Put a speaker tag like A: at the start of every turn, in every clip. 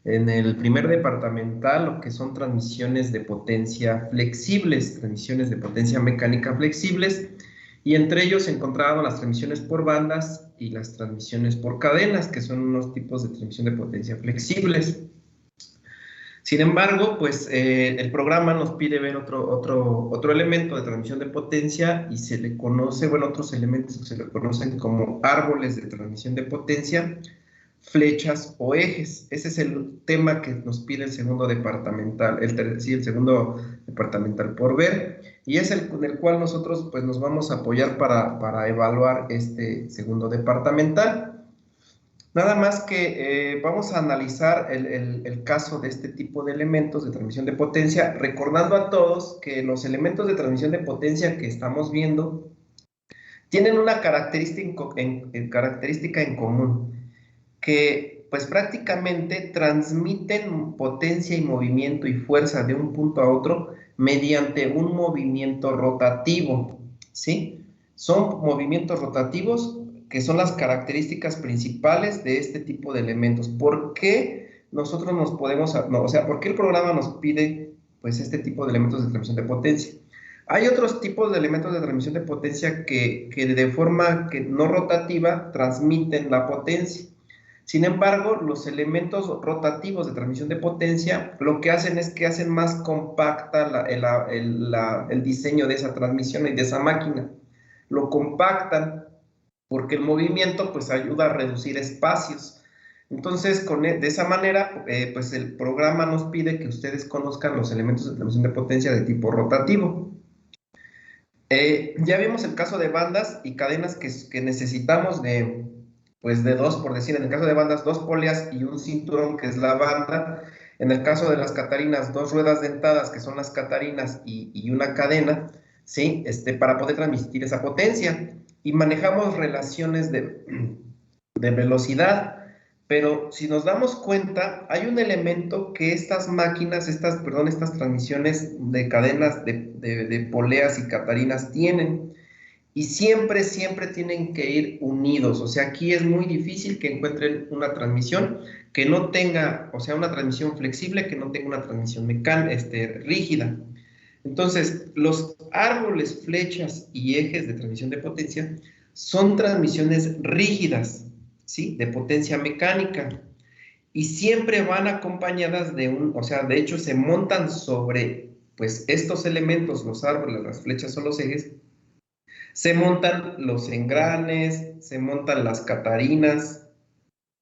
A: en el primer departamental, lo que son transmisiones de potencia flexibles, transmisiones de potencia mecánica flexibles, y entre ellos se encontraban las transmisiones por bandas y las transmisiones por cadenas, que son unos tipos de transmisión de potencia flexibles. Sin embargo, pues el programa nos pide ver otro elemento de transmisión de potencia y se le conoce, bueno, otros elementos que se le conocen como árboles de transmisión de potencia, flechas o ejes. Ese es el tema que nos pide el segundo departamental, el segundo departamental por ver, y es el con el cual nosotros pues nos vamos a apoyar para evaluar este segundo departamental. Nada más que vamos a analizar el caso de este tipo de elementos de transmisión de potencia, recordando a todos que los elementos de transmisión de potencia que estamos viendo tienen una característica en común, que pues prácticamente transmiten potencia y movimiento y fuerza de un punto a otro mediante un movimiento rotativo, ¿sí? Son movimientos rotativos que son las características principales de este tipo de elementos. ¿Por qué nosotros nos podemos, no, o sea, por qué el programa nos pide pues este tipo de elementos de transmisión de potencia? Hay otros tipos de elementos de transmisión de potencia que de forma que no rotativa transmiten la potencia. Sin embargo, los elementos rotativos de transmisión de potencia lo que hacen es que hacen más compacta el diseño de esa transmisión y de esa máquina. Lo compactan porque el movimiento pues ayuda a reducir espacios. Entonces, de esa manera, pues el programa nos pide que ustedes conozcan los elementos de transmisión de potencia de tipo rotativo. Ya vimos el caso de bandas y cadenas que necesitamos pues de dos, por decir, en el caso de bandas, dos poleas y un cinturón, que es la banda. En el caso de las catarinas, dos ruedas dentadas, que son las catarinas, y una cadena, ¿sí? Para poder transmitir esa potencia. Y manejamos relaciones de velocidad. Pero si nos damos cuenta, hay un elemento que estas máquinas, estas transmisiones de cadenas de poleas y catarinas tienen, y siempre tienen que ir unidos. O sea, aquí es muy difícil que encuentren una transmisión que no tenga, o sea, una transmisión flexible que no tenga una transmisión rígida. Entonces, los árboles, flechas y ejes de transmisión de potencia son transmisiones rígidas, ¿sí? De potencia mecánica. Y siempre van acompañadas o sea, de hecho se montan sobre, pues, estos elementos, los árboles, las flechas o los ejes, se montan los engranes, se montan las catarinas.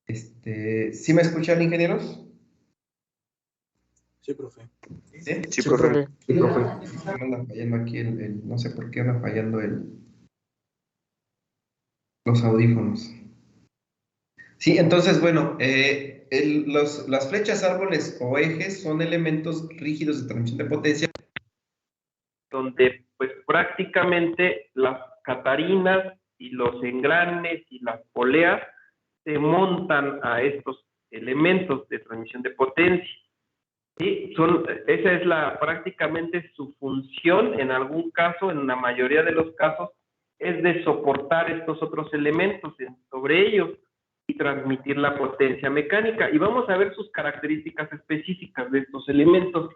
A: ¿Sí me escuchan, ingenieros?
B: Sí, profe.
A: ¿Sí?
C: Sí, profe.
B: Sí, profe.
A: Me anda fallando aquí no sé por qué anda fallando los audífonos. Sí, entonces, bueno, las flechas, árboles o ejes son elementos rígidos de transmisión de potencia, donde pues prácticamente las catarinas y los engranes y las poleas se montan a estos elementos de transmisión de potencia. ¿Sí? Esa es prácticamente su función. En algún caso, en la mayoría de los casos, es de soportar estos otros elementos sobre ellos y transmitir la potencia mecánica. Y vamos a ver sus características específicas de estos elementos,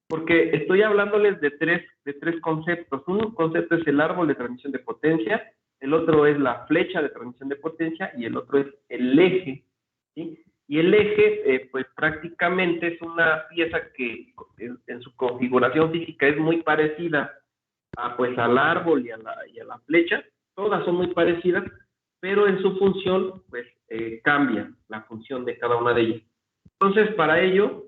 A: porque estoy hablándoles de tres conceptos. Un concepto es el árbol de transmisión de potencia, el otro es la flecha de transmisión de potencia y el otro es el eje, ¿sí? Y el eje, pues prácticamente es una pieza que en su configuración física es muy parecida pues al árbol y a la flecha. Todas son muy parecidas, pero en su función, pues cambia la función de cada una de ellas. Entonces, para ello,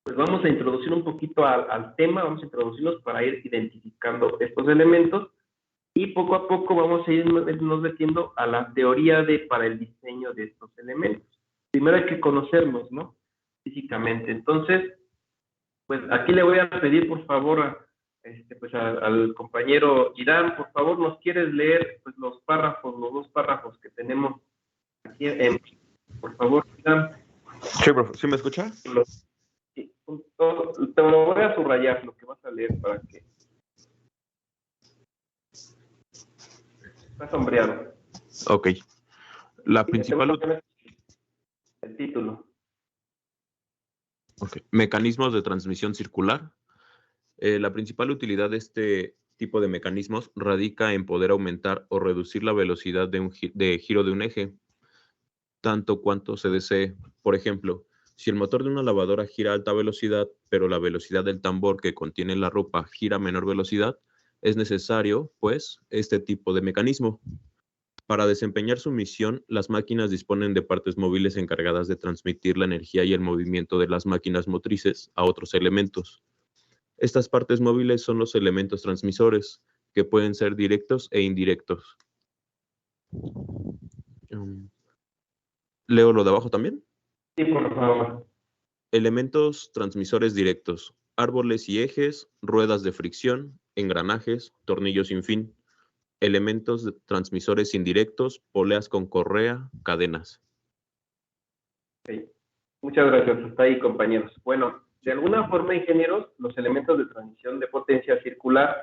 A: pues vamos a introducir un poquito al tema, vamos a introducirlos para ir identificando estos elementos y poco a poco vamos a irnos metiendo a la teoría para el diseño de estos elementos. Primero hay que conocerlos, ¿no? Físicamente. Entonces, pues aquí le voy a pedir, por favor, al compañero Irán, por favor, ¿nos quieres leer pues, los dos párrafos que tenemos aquí? Por favor, Irán.
C: Sí, profe. ¿Sí me escucha?
A: Te lo voy a subrayar, lo que vas a leer, para que... Está sombreado.
C: Ok. La principal...
A: El título.
C: Ok. Mecanismos de transmisión circular. La principal utilidad de este tipo de mecanismos radica en poder aumentar o reducir la velocidad de giro de un eje, tanto cuanto se desee. Por ejemplo, si el motor de una lavadora gira a alta velocidad, pero la velocidad del tambor que contiene la ropa gira a menor velocidad, es necesario, pues, este tipo de mecanismo. Para desempeñar su misión, las máquinas disponen de partes móviles encargadas de transmitir la energía y el movimiento de las máquinas motrices a otros elementos. Estas partes móviles son los elementos transmisores, que pueden ser directos e indirectos. ¿Leo lo de abajo también?
A: Sí, por favor.
C: Elementos transmisores directos: árboles y ejes, ruedas de fricción, engranajes, tornillos sin fin. Elementos transmisores indirectos: poleas con correa, cadenas.
A: Sí. Muchas gracias. Hasta ahí, compañeros. Bueno, de alguna forma, ingenieros, los elementos de transmisión de potencia circular,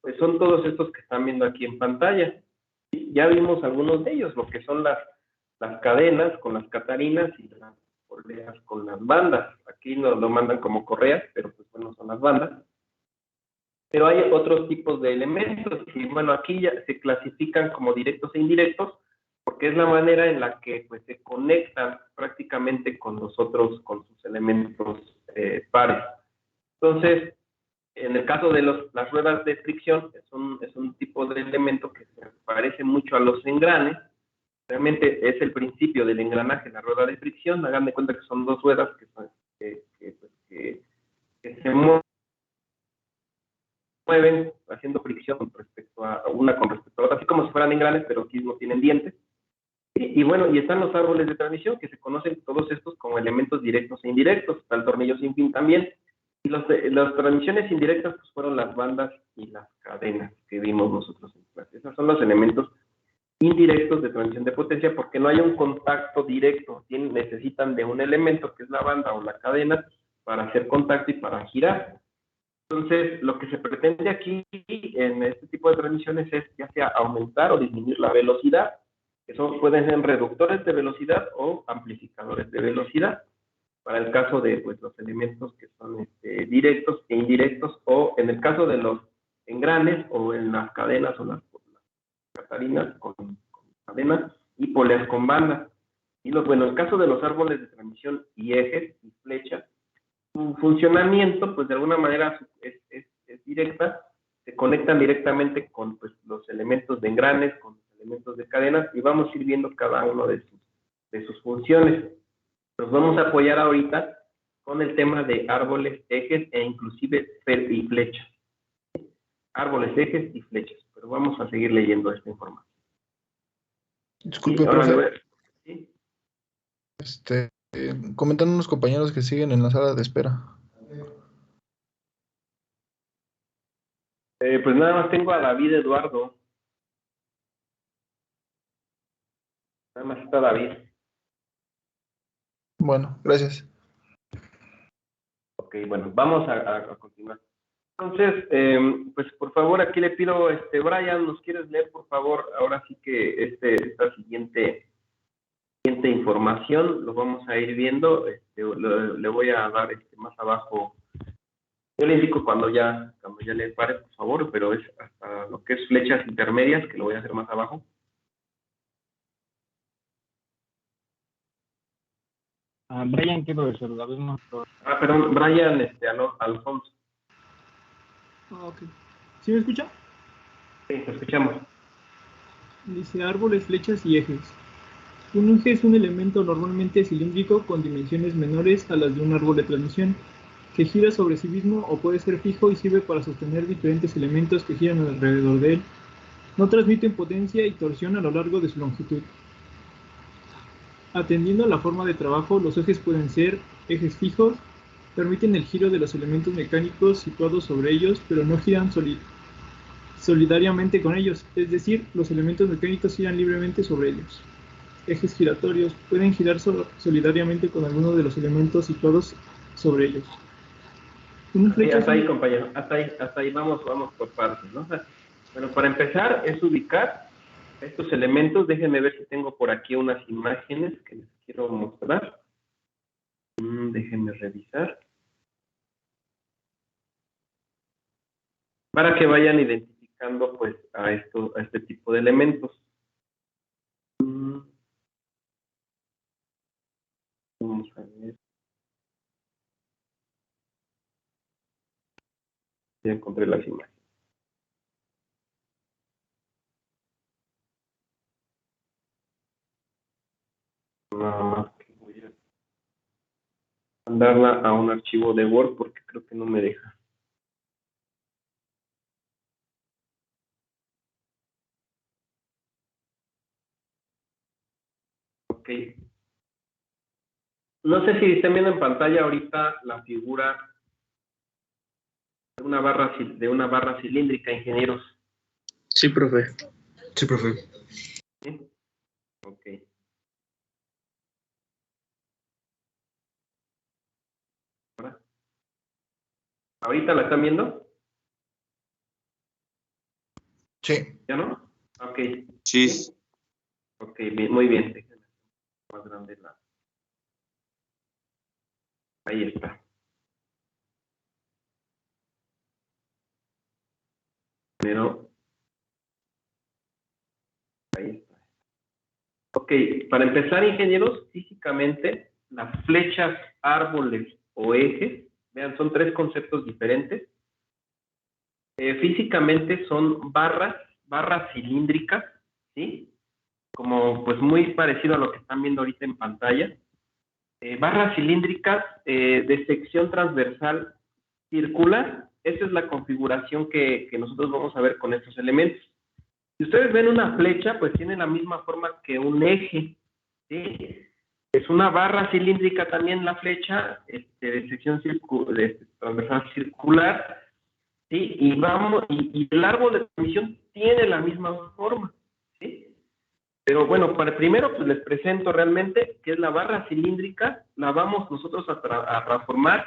A: pues son todos estos que están viendo aquí en pantalla. Y ya vimos algunos de ellos, lo que son las cadenas con las catarinas y las poleas con las bandas. Aquí nos lo mandan como correas, pero pues bueno, son las bandas. Pero hay otros tipos de elementos y bueno, aquí ya se clasifican como directos e indirectos porque es la manera en la que pues se conectan prácticamente con los otros, con sus elementos pares. Entonces, en el caso de las ruedas de fricción, es un tipo de elemento que se parece mucho a los engranes. Realmente es el principio del engranaje, la rueda de fricción. Hagan de cuenta que son dos ruedas que se mueven haciendo fricción con respecto a una con respecto a otra, así como si fueran engranes, pero aquí no tienen dientes. Y bueno, y están los árboles de transmisión, que se conocen todos estos como elementos directos e indirectos, está el tornillo sin fin también. Y las transmisiones indirectas pues, fueron las bandas y las cadenas que vimos nosotros en clase. Esos son los elementos indirectos de transmisión de potencia porque no hay un contacto directo, necesitan de un elemento que es la banda o la cadena para hacer contacto y para girar. Entonces, lo que se pretende aquí en este tipo de transmisiones es ya sea aumentar o disminuir la velocidad. Eso pueden ser reductores de velocidad o amplificadores de velocidad. Para el caso de pues, los elementos que son directos e indirectos, o en el caso de los engranes o en las cadenas o las catarinas con cadenas y poleas con bandas. Y bueno, en el caso de los árboles de transmisión y ejes y flechas, su funcionamiento, pues de alguna manera es directa, se conectan directamente con pues, los elementos de engranes, con los elementos de cadenas, y vamos a ir viendo cada uno de sus funciones. Nos vamos a apoyar ahorita con el tema de árboles, ejes e inclusive y flechas. Árboles, ejes y flechas, pero vamos a seguir leyendo esta información.
B: Disculpe, profe.
A: ¿Sí?
B: Comentan unos compañeros que siguen en la sala de espera.
A: Pues nada más tengo a David Eduardo. Nada más está David.
B: Bueno, gracias.
A: Ok, bueno, vamos a continuar. Entonces, pues por favor, aquí le pido, Brian, ¿nos quieres leer, por favor? Ahora sí que esta siguiente información lo vamos a ir viendo. Le voy a dar más abajo. Yo le indico cuando ya le pare, por favor, pero es hasta lo que es flechas intermedias, que lo voy a hacer más abajo.
D: Brian, ¿qué profesor?
A: Perdón, Brian Alfonso.
D: Ok. ¿Sí me escucha?
A: Sí, te escuchamos.
D: Dice árboles, flechas y ejes. Un eje es un elemento normalmente cilíndrico con dimensiones menores a las de un árbol de transmisión, que gira sobre sí mismo o puede ser fijo y sirve para sostener diferentes elementos que giran alrededor de él. No transmiten potencia y torsión a lo largo de su longitud. Atendiendo a la forma de trabajo, los ejes pueden ser ejes fijos, permiten el giro de los elementos mecánicos situados sobre ellos, pero no giran solidariamente con ellos, es decir, los elementos mecánicos giran libremente sobre ellos. Ejes giratorios pueden girar solidariamente con alguno de los elementos situados sobre ellos.
A: Hasta ahí, compañero, hasta ahí vamos por partes, ¿no? Bueno, para empezar es ubicar estos elementos. Déjenme ver si tengo por aquí unas imágenes que les quiero mostrar. déjenme revisar. Para que vayan identificando pues a este tipo de elementos. Vamos a ver. Ya encontré las imágenes. Nada más que voy a mandarla a un archivo de Word porque creo que no me deja. Ok. No sé si están viendo en pantalla ahorita la figura de una barra cilíndrica, ingenieros.
E: Sí, profe.
B: Sí, profe.
A: ¿Sí? Ok. ¿Ahorita la están viendo?
B: Sí.
A: ¿Ya no? Ok.
C: Sí.
A: Ok, bien, muy bien. Déjenme más grande la. Ahí está. Pero ahí está. Ok, para empezar, ingenieros, físicamente, las flechas, árboles o ejes, vean, son tres conceptos diferentes. Físicamente son barras cilíndricas, ¿sí? Como pues muy parecido a lo que están viendo ahorita en pantalla. Barras cilíndricas de sección transversal circular. Esa es la configuración que nosotros vamos a ver con estos elementos. Si ustedes ven una flecha, pues tiene la misma forma que un eje, ¿sí? Es una barra cilíndrica también la flecha, de sección transversal circular, ¿sí? Y el árbol de transmisión tiene la misma forma, ¿sí? Pero bueno, primero pues les presento realmente qué es la barra cilíndrica. La vamos nosotros a transformar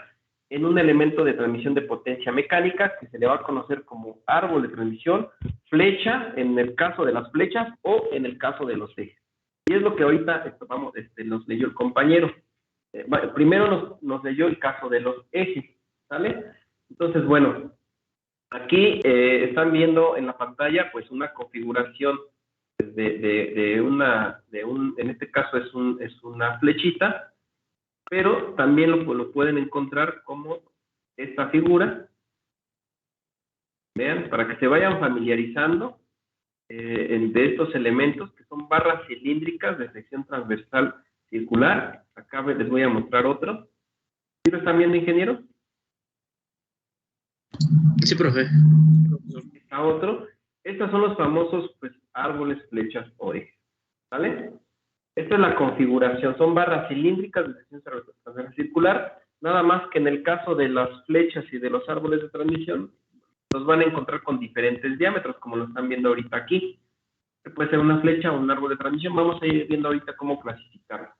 A: en un elemento de transmisión de potencia mecánica que se le va a conocer como árbol de transmisión, flecha en el caso de las flechas o en el caso de los ejes. Y es lo que ahorita nos leyó el compañero. Primero nos leyó el caso de los ejes, ¿sale? Entonces, bueno, aquí están viendo en la pantalla pues una configuración en este caso es una flechita, pero también lo pueden encontrar como esta figura. Vean, para que se vayan familiarizando de estos elementos que son barras cilíndricas de sección transversal circular. Acá les voy a mostrar otro. ¿Sí lo están viendo, ingenieros?
E: Sí, profe.
A: Está otro. Estos son los famosos pues, árboles, flechas o ejes. ¿Vale? Esta es la configuración. Son barras cilíndricas de sección transversal circular. Nada más que en el caso de las flechas y de los árboles de transmisión, los van a encontrar con diferentes diámetros, como lo están viendo ahorita aquí. Puede ser una flecha o un árbol de transmisión. Vamos a ir viendo ahorita cómo clasificarlo.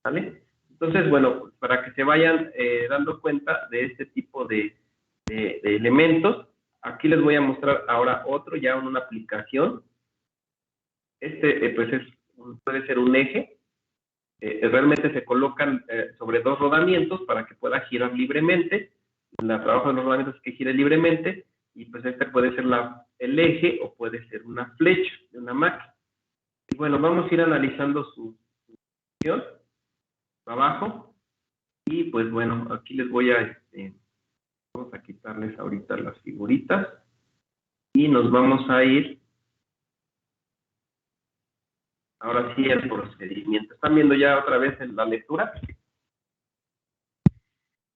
A: ¿Vale? Entonces, bueno, para que se vayan dando cuenta de este tipo de elementos, aquí les voy a mostrar ahora otro, ya en una aplicación. Pues puede ser un eje. Realmente se colocan sobre dos rodamientos para que pueda girar libremente. El trabajo de los rodamientos es que gire libremente y pues puede ser el eje o puede ser una flecha de una máquina. Y bueno, vamos a ir analizando su función abajo y pues bueno, aquí les voy vamos a quitarles ahorita las figuritas y nos vamos a ir ahora sí el procedimiento. ¿Están viendo ya otra vez en la lectura?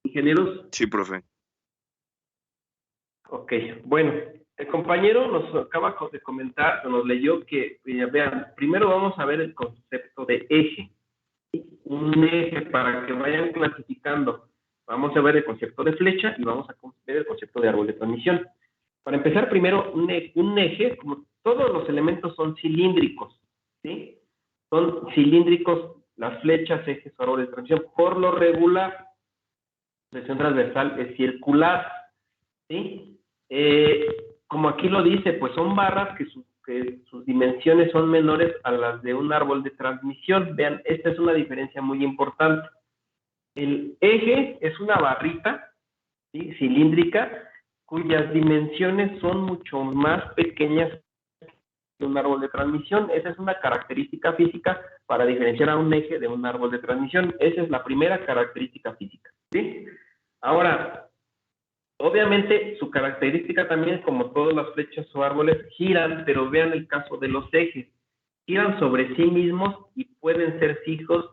A: ¿Ingenieros?
C: Sí, profe.
A: Ok, bueno, el compañero nos acaba de comentar, nos leyó que, vean, primero vamos a ver el concepto de eje. Un eje para que vayan clasificando. Vamos a ver el concepto de flecha y vamos a ver el concepto de árbol de transmisión. Para empezar, primero, un eje, como todos los elementos son cilíndricos, ¿sí? Son cilíndricos las flechas, ejes o árboles de transmisión. Por lo regular, la sección transversal es circular, ¿sí? Como aquí lo dice, pues son barras que sus dimensiones son menores a las de un árbol de transmisión. Vean, esta es una diferencia muy importante. El eje es una barrita, ¿sí?, cilíndrica, cuyas dimensiones son mucho más pequeñas que un árbol de transmisión. Esa es una característica física para diferenciar a un eje de un árbol de transmisión. Esa es la primera característica física, ¿sí? Ahora, obviamente su característica también, como todas las flechas o árboles, giran, pero vean el caso de los ejes. Giran sobre sí mismos y pueden ser fijos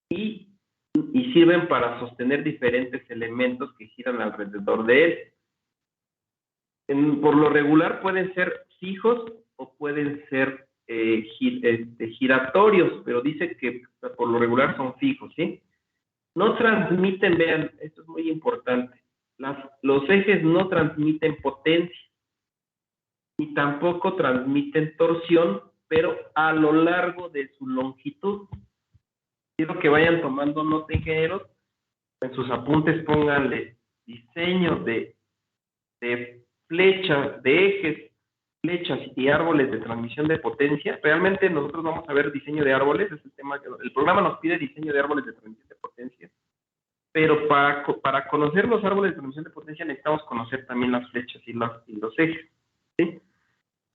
A: y sirven para sostener diferentes elementos que giran alrededor de él. Por lo regular pueden ser fijos o pueden ser giratorios, pero dice que por lo regular son fijos, ¿sí? No transmiten, vean, esto es muy importante, los ejes no transmiten potencia y tampoco transmiten torsión, pero a lo largo de su longitud. Quiero que vayan tomando nota, ingenieros. En sus apuntes pónganle diseño de flechas, de ejes, flechas y árboles de transmisión de potencia. Realmente nosotros vamos a ver diseño de árboles, es el tema que el programa nos pide, diseño de árboles de transmisión de potencia. Pero para conocer los árboles de transmisión de potencia necesitamos conocer también las flechas y los ejes, ¿sí?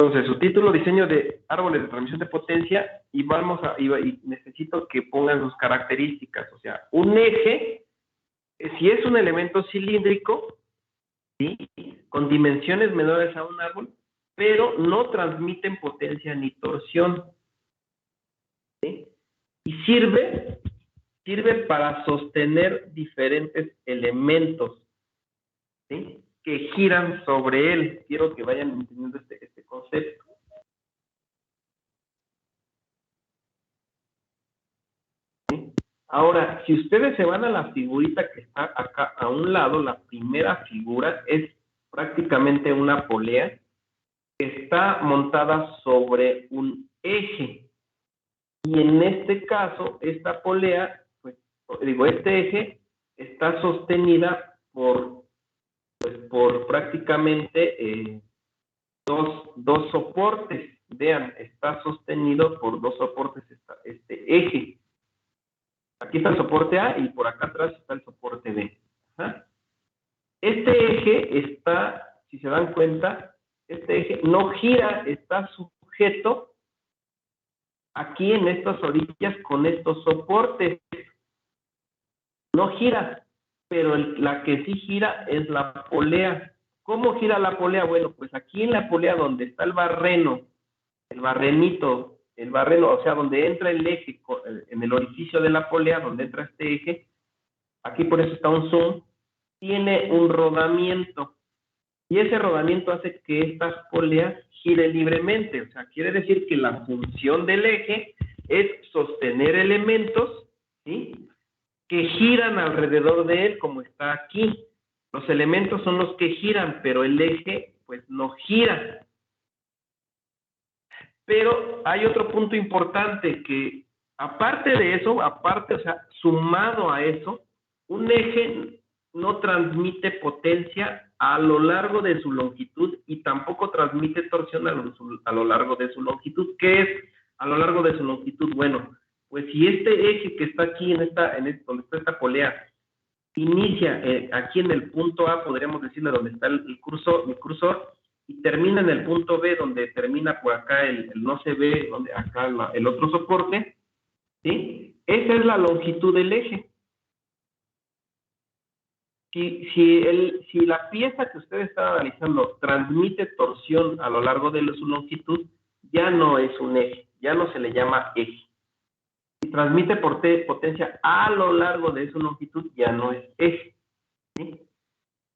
A: Entonces, su título, diseño de árboles de transmisión de potencia, y necesito que pongan sus características. O sea, un eje, si es un elemento cilíndrico, ¿sí?, con dimensiones menores a un árbol, pero no transmiten potencia ni torsión, ¿sí? Y sirve para sostener diferentes elementos, ¿sí?, que giran sobre él. Quiero que vayan entendiendo este concepto. ¿Sí? Ahora, si ustedes se van a la figurita que está acá a un lado, la primera figura es prácticamente una polea que está montada sobre un eje. Y en este caso, esta polea, este eje está sostenida por prácticamente dos soportes. Vean, está sostenido por dos soportes este eje. Aquí está el soporte A y por acá atrás está el soporte B. ¿Ah? Este eje está, si se dan cuenta, este eje no gira, está sujeto aquí en estas orillas con estos soportes. No gira, pero la que sí gira es la polea. ¿Cómo gira la polea? Bueno, pues aquí en la polea donde está el barreno, o sea, donde entra el eje, en el orificio de la polea, donde entra este eje, aquí por eso está un zoom, tiene un rodamiento. Y ese rodamiento hace que esta polea gire libremente. O sea, quiere decir que la función del eje es sostener elementos, ¿sí?, que giran alrededor de él, como está aquí. Los elementos son los que giran, pero el eje, pues, no gira. Pero hay otro punto importante, que aparte de eso, o sea, sumado a eso, un eje no transmite potencia a lo largo de su longitud y tampoco transmite torsión a lo largo de su longitud. ¿Qué es a lo largo de su longitud? Bueno, pues si este eje que está aquí, donde está esta polea, inicia aquí en el punto A, podríamos decirle donde está el cursor, y termina en el punto B, donde termina por acá el no se ve, donde acá el otro soporte, ¿sí? Esa es la longitud del eje. Si la pieza que usted está analizando transmite torsión a lo largo de su longitud, ya no es un eje, ya no se le llama eje. Si transmite potencia a lo largo de su longitud, ya no es eje, ¿sí?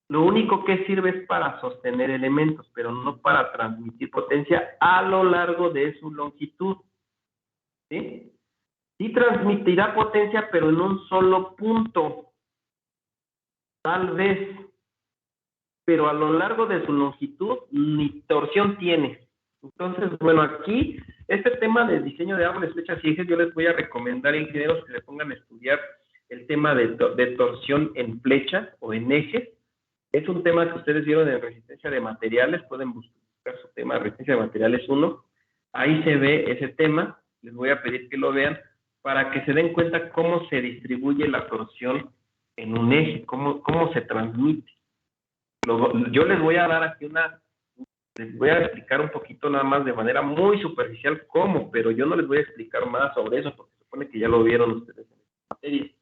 A: Lo único que sirve es para sostener elementos, pero no para transmitir potencia a lo largo de su longitud, ¿sí? Sí transmitirá potencia, pero en un solo punto, tal vez, pero a lo largo de su longitud ni torsión tiene. Entonces, bueno, aquí, este tema de diseño de árboles, flechas y ejes, yo les voy a recomendar, ingenieros, que se pongan a estudiar el tema de torsión en flechas o en ejes. Es un tema que ustedes vieron en resistencia de materiales, pueden buscar su tema de resistencia de materiales 1. Ahí se ve ese tema, les voy a pedir que lo vean para que se den cuenta cómo se distribuye la torsión en un eje, cómo se transmite. Yo les voy a dar aquí les voy a explicar un poquito nada más de manera muy superficial cómo, pero yo no les voy a explicar más sobre eso, porque se supone que ya lo vieron ustedes en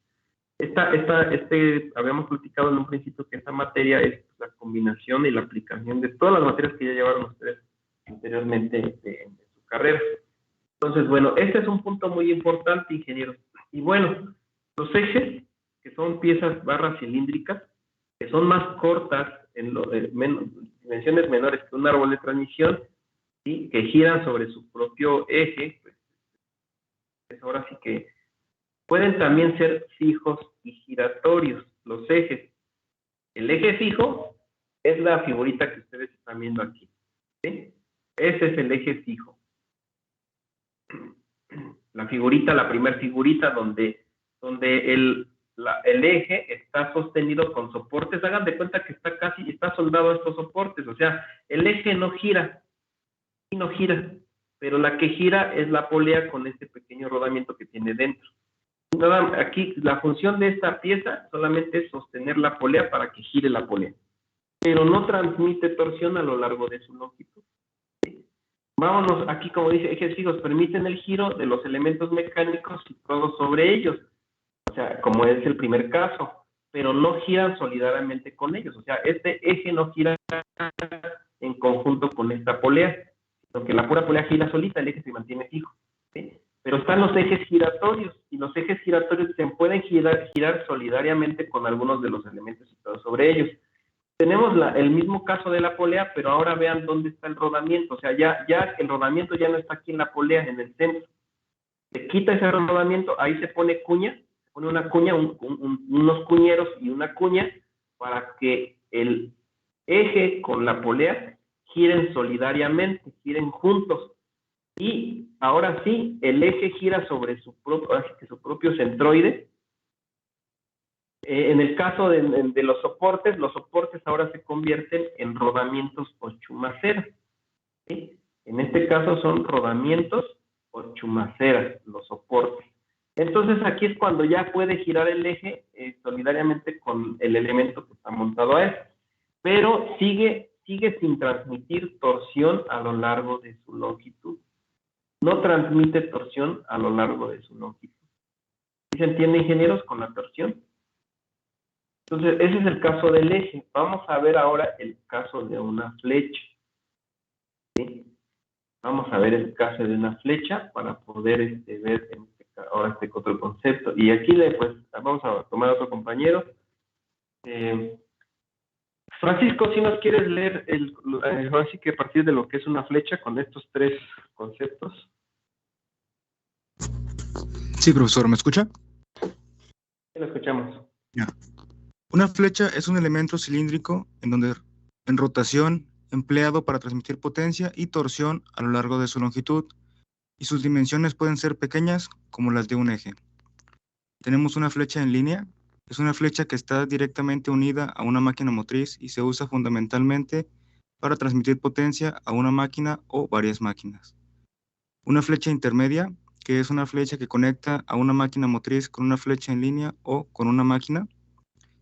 A: esta materia. Habíamos platicado en un principio que esta materia es la combinación y la aplicación de todas las materias que ya llevaron ustedes anteriormente en su carrera. Entonces, bueno, este es un punto muy importante, ingenieros. Y bueno, los ejes, que son piezas barras cilíndricas, que son más cortas, dimensiones menores que un árbol de transmisión, ¿sí? Que giran sobre su propio eje, pues ahora sí que pueden también ser fijos y giratorios, los ejes. El eje fijo es la figurita que ustedes están viendo aquí, ¿sí? Ese es el eje fijo. La figurita, la primera figurita donde el eje está sostenido con soportes. Hagan de cuenta que está soldado a estos soportes. O sea, el eje no gira, pero la que gira es la polea con este pequeño rodamiento que tiene dentro. Aquí la función de esta pieza solamente es sostener la polea para que gire la polea, pero no transmite torsión a lo largo de su longitud. Vámonos, aquí como dice, ejes fijos permiten el giro de los elementos mecánicos situados sobre ellos, o sea, como es el primer caso, pero no giran solidariamente con ellos, o sea, este eje no gira en conjunto con esta polea, sino que la pura polea gira solita, el eje se mantiene fijo, ¿sí? Pero están los ejes giratorios, y los ejes giratorios se pueden girar solidariamente con algunos de los elementos situados sobre ellos. Tenemos el mismo caso de la polea, pero ahora vean dónde está el rodamiento. O sea, ya el rodamiento ya no está aquí en la polea, en el centro. Se quita ese rodamiento, ahí se pone cuña, se pone una cuña, unos cuñeros y una cuña para que el eje con la polea giren solidariamente, giren juntos. Y ahora sí, el eje gira sobre su propio centroide. En el caso de los soportes ahora se convierten en rodamientos o chumaceras, ¿sí? En este caso son rodamientos o chumaceras, los soportes. Entonces aquí es cuando ya puede girar el eje solidariamente con el elemento que está montado a él, pero sigue sin transmitir torsión a lo largo de su longitud. No transmite torsión a lo largo de su longitud. ¿Sí se entiende, ingenieros, con la torsión? Entonces, ese es el caso del eje. Vamos a ver ahora el caso de una flecha, ¿sí? Vamos a ver el caso de una flecha para poder ver ahora este otro concepto. Y aquí pues vamos a tomar a otro compañero. Francisco, si nos quieres leer así que a partir de lo que es una flecha con estos tres conceptos.
B: Sí, profesor, ¿me escucha?
A: Sí, lo escuchamos.
B: Ya. Una flecha es un elemento cilíndrico en rotación empleado para transmitir potencia y torsión a lo largo de su longitud, y sus dimensiones pueden ser pequeñas como las de un eje. Tenemos una flecha en línea. Es una flecha que está directamente unida a una máquina motriz y se usa fundamentalmente para transmitir potencia a una máquina o varias máquinas. Una flecha intermedia, que es una flecha que conecta a una máquina motriz con una flecha en línea o con una máquina.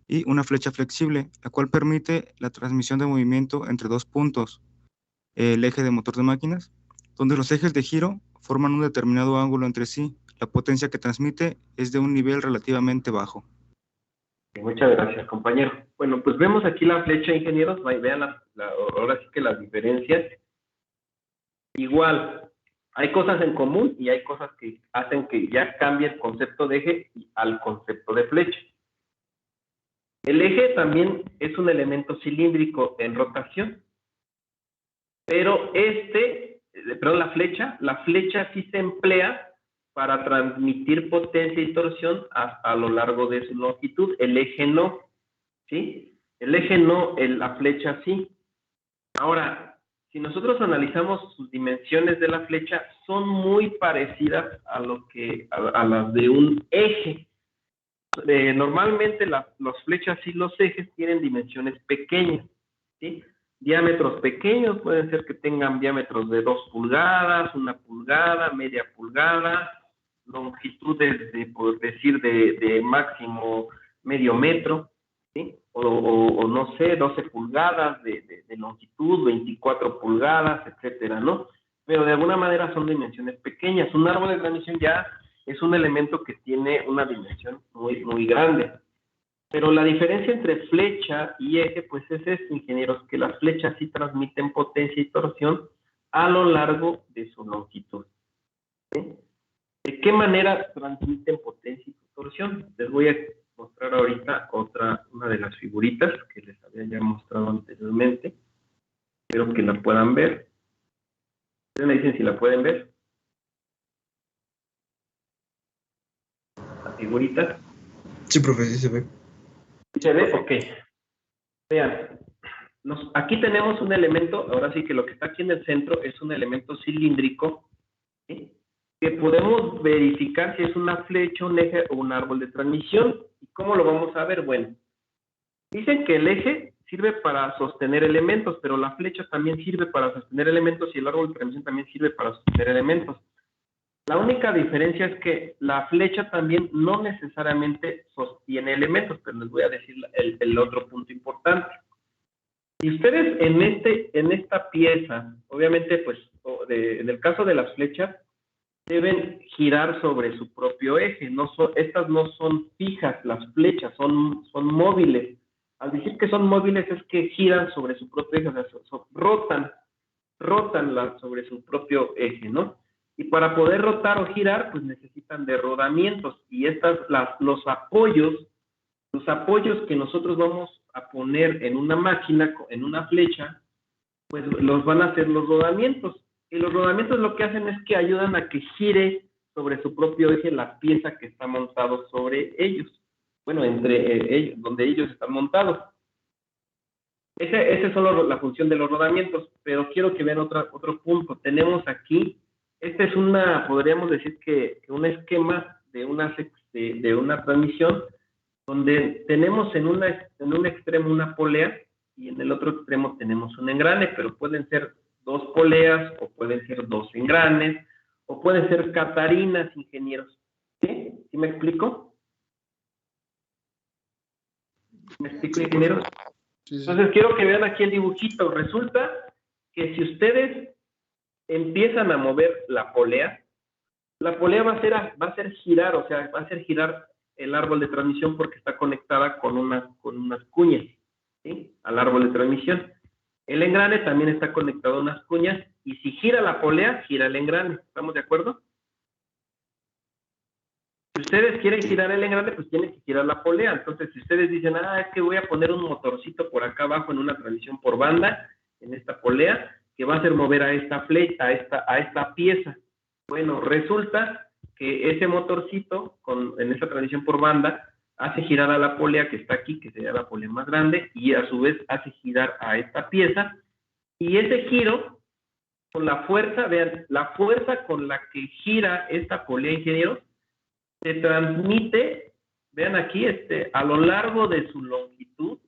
B: Y una flecha flexible, la cual permite la transmisión de movimiento entre dos puntos, el eje de motor de máquinas, donde los ejes de giro forman un determinado ángulo entre sí. La potencia que transmite es de un nivel relativamente bajo.
A: Muchas gracias, compañero. Bueno, pues vemos aquí la flecha, ingenieros. Vean ahora sí que las diferencias. Igual, hay cosas en común y hay cosas que hacen que ya cambie el concepto de eje al concepto de flecha. El eje también es un elemento cilíndrico en rotación, pero la flecha sí se emplea para transmitir potencia y torsión a lo largo de su longitud. El eje no, ¿sí? El eje no, la flecha sí. Ahora, si nosotros analizamos sus dimensiones de la flecha, son muy parecidas a las de un eje. Normalmente las flechas y los ejes tienen dimensiones pequeñas, ¿sí? Diámetros pequeños, pueden ser que tengan diámetros de 2 pulgadas, 1 pulgada, media pulgada, longitudes por decir de máximo medio metro, ¿sí? O no sé, 12 pulgadas de longitud, 24 pulgadas, etcétera, ¿no? Pero de alguna manera son dimensiones pequeñas. Un árbol de transmisión ya es un elemento que tiene una dimensión muy, muy grande. Pero la diferencia entre flecha y eje, pues es esto, ingenieros, que las flechas sí transmiten potencia y torsión a lo largo de su longitud. ¿Sí? ¿De qué manera transmiten potencia y torsión? Les voy a mostrar ahorita una de las figuritas que les había ya mostrado anteriormente. Espero que la puedan ver. Ustedes me dicen si la pueden ver. La figurita.
B: Sí, profe, sí se ve.
A: ¿Se ve? Ok. Vean. Aquí tenemos un elemento, ahora sí que lo que está aquí en el centro es un elemento cilíndrico, ¿sí? Que podemos verificar si es una flecha, un eje o un árbol de transmisión. ¿Y cómo lo vamos a ver? Bueno, dicen que el eje sirve para sostener elementos, pero la flecha también sirve para sostener elementos y el árbol de transmisión también sirve para sostener elementos. La única diferencia es que la flecha también no necesariamente sostiene elementos, pero les voy a decir el otro punto importante. Si ustedes en esta pieza, obviamente, pues, en el caso de las flechas, deben girar sobre su propio eje. Estas no son fijas, las flechas son móviles. Al decir que son móviles es que giran sobre su propio eje, o sea, rotan sobre su propio eje, ¿no? Y para poder rotar o girar, pues necesitan de rodamientos. Y los apoyos que nosotros vamos a poner en una máquina, en una flecha, pues los van a hacer los rodamientos. Y los rodamientos lo que hacen es que ayudan a que gire sobre su propio eje la pieza que está montado sobre ellos. Bueno, entre ellos, donde ellos están montados. Esa es solo la función de los rodamientos, pero quiero que vean otro punto. Tenemos aquí, podríamos decir que un esquema de una transmisión, donde tenemos en un extremo una polea y en el otro extremo tenemos un engrane, pero pueden ser 2 poleas o pueden ser 2 engranes o pueden ser catarinas, ingenieros. ¿Sí? ¿Sí me explico? ¿Me explico, ingenieros? Sí. Entonces quiero que vean aquí el dibujito. Resulta que si ustedes empiezan a mover la polea va a hacer girar, o sea, va a hacer girar el árbol de transmisión porque está conectada con unas cuñas, ¿sí? Al árbol de transmisión. El engrane también está conectado a unas cuñas y si gira la polea, gira el engrane. ¿Estamos de acuerdo? Si ustedes quieren girar el engrane, pues tienen que girar la polea. Entonces, si ustedes dicen, es que voy a poner un motorcito por acá abajo en una transmisión por banda, en esta polea, que va a hacer mover a esta flecha, a esta pieza. Bueno, resulta que ese motorcito, en esa transmisión por banda, hace girar a la polea que está aquí, que sería la polea más grande, y a su vez hace girar a esta pieza, y ese giro, con la fuerza, vean, la fuerza con la que gira esta polea, ingenieros, se transmite, vean aquí, a lo largo de su longitud,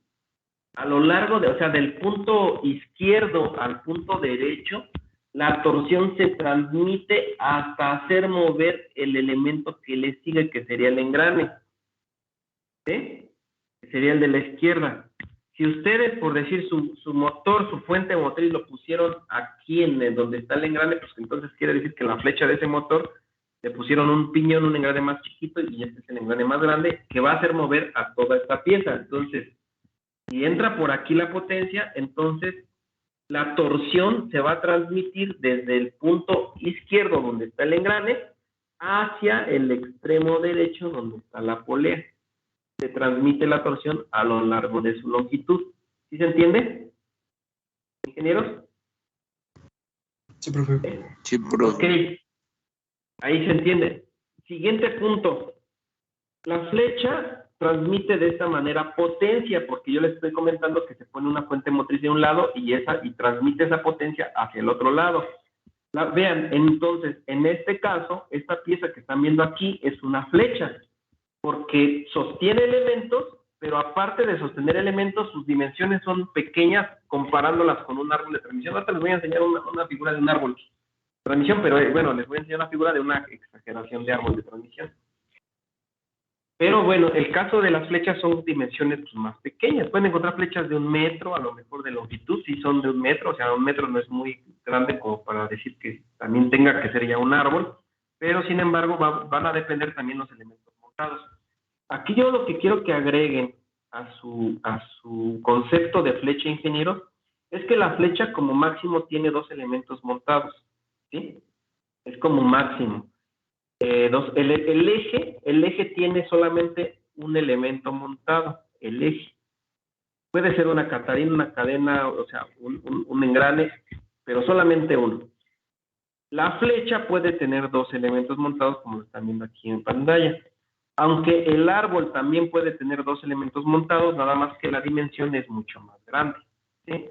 A: o sea, del punto izquierdo al punto derecho, la torsión se transmite hasta hacer mover el elemento que le sigue, que sería el engrane, ¿sí? Que sería el de la izquierda. Si ustedes, por decir, su motor, su fuente motriz lo pusieron aquí donde está el engrane, pues entonces quiere decir que la flecha de ese motor le pusieron un piñón, un engrane más chiquito, y este es el engrane más grande, que va a hacer mover a toda esta pieza. Entonces, si entra por aquí la potencia, entonces la torsión se va a transmitir desde el punto izquierdo, donde está el engrane, hacia el extremo derecho, donde está la polea. Se transmite la torsión a lo largo de su longitud. ¿Sí se entiende, ingenieros?
B: Sí, profe.
E: Sí, profe.
A: Ok, ahí se entiende. Siguiente punto. La flecha transmite de esta manera potencia, porque yo les estoy comentando que se pone una fuente motriz de un lado y transmite esa potencia hacia el otro lado. Vean, entonces, en este caso, esta pieza que están viendo aquí es una flecha, porque sostiene elementos, pero aparte de sostener elementos, sus dimensiones son pequeñas comparándolas con un árbol de transmisión. Ahora les voy a enseñar una figura de un árbol de transmisión, pero bueno, les voy a enseñar una figura de una exageración de árbol de transmisión. Pero bueno, el caso de las flechas son dimensiones pues, más pequeñas. Pueden encontrar flechas de 1 metro, a lo mejor de longitud, si son de 1 metro, o sea, 1 metro no es muy grande como para decir que también tenga que ser ya un árbol, pero sin embargo van a depender también los elementos montados. Aquí yo lo que quiero que agreguen a su concepto de flecha, ingenieros, es que la flecha como máximo tiene 2 elementos montados, ¿sí? Es como máximo. El eje tiene solamente un elemento montado, el eje. Puede ser una catarina, una cadena, o sea, un engrane, pero solamente uno. La flecha puede tener 2 elementos montados, como están viendo aquí en pantalla. Aunque el árbol también puede tener 2 elementos montados, nada más que la dimensión es mucho más grande, ¿sí?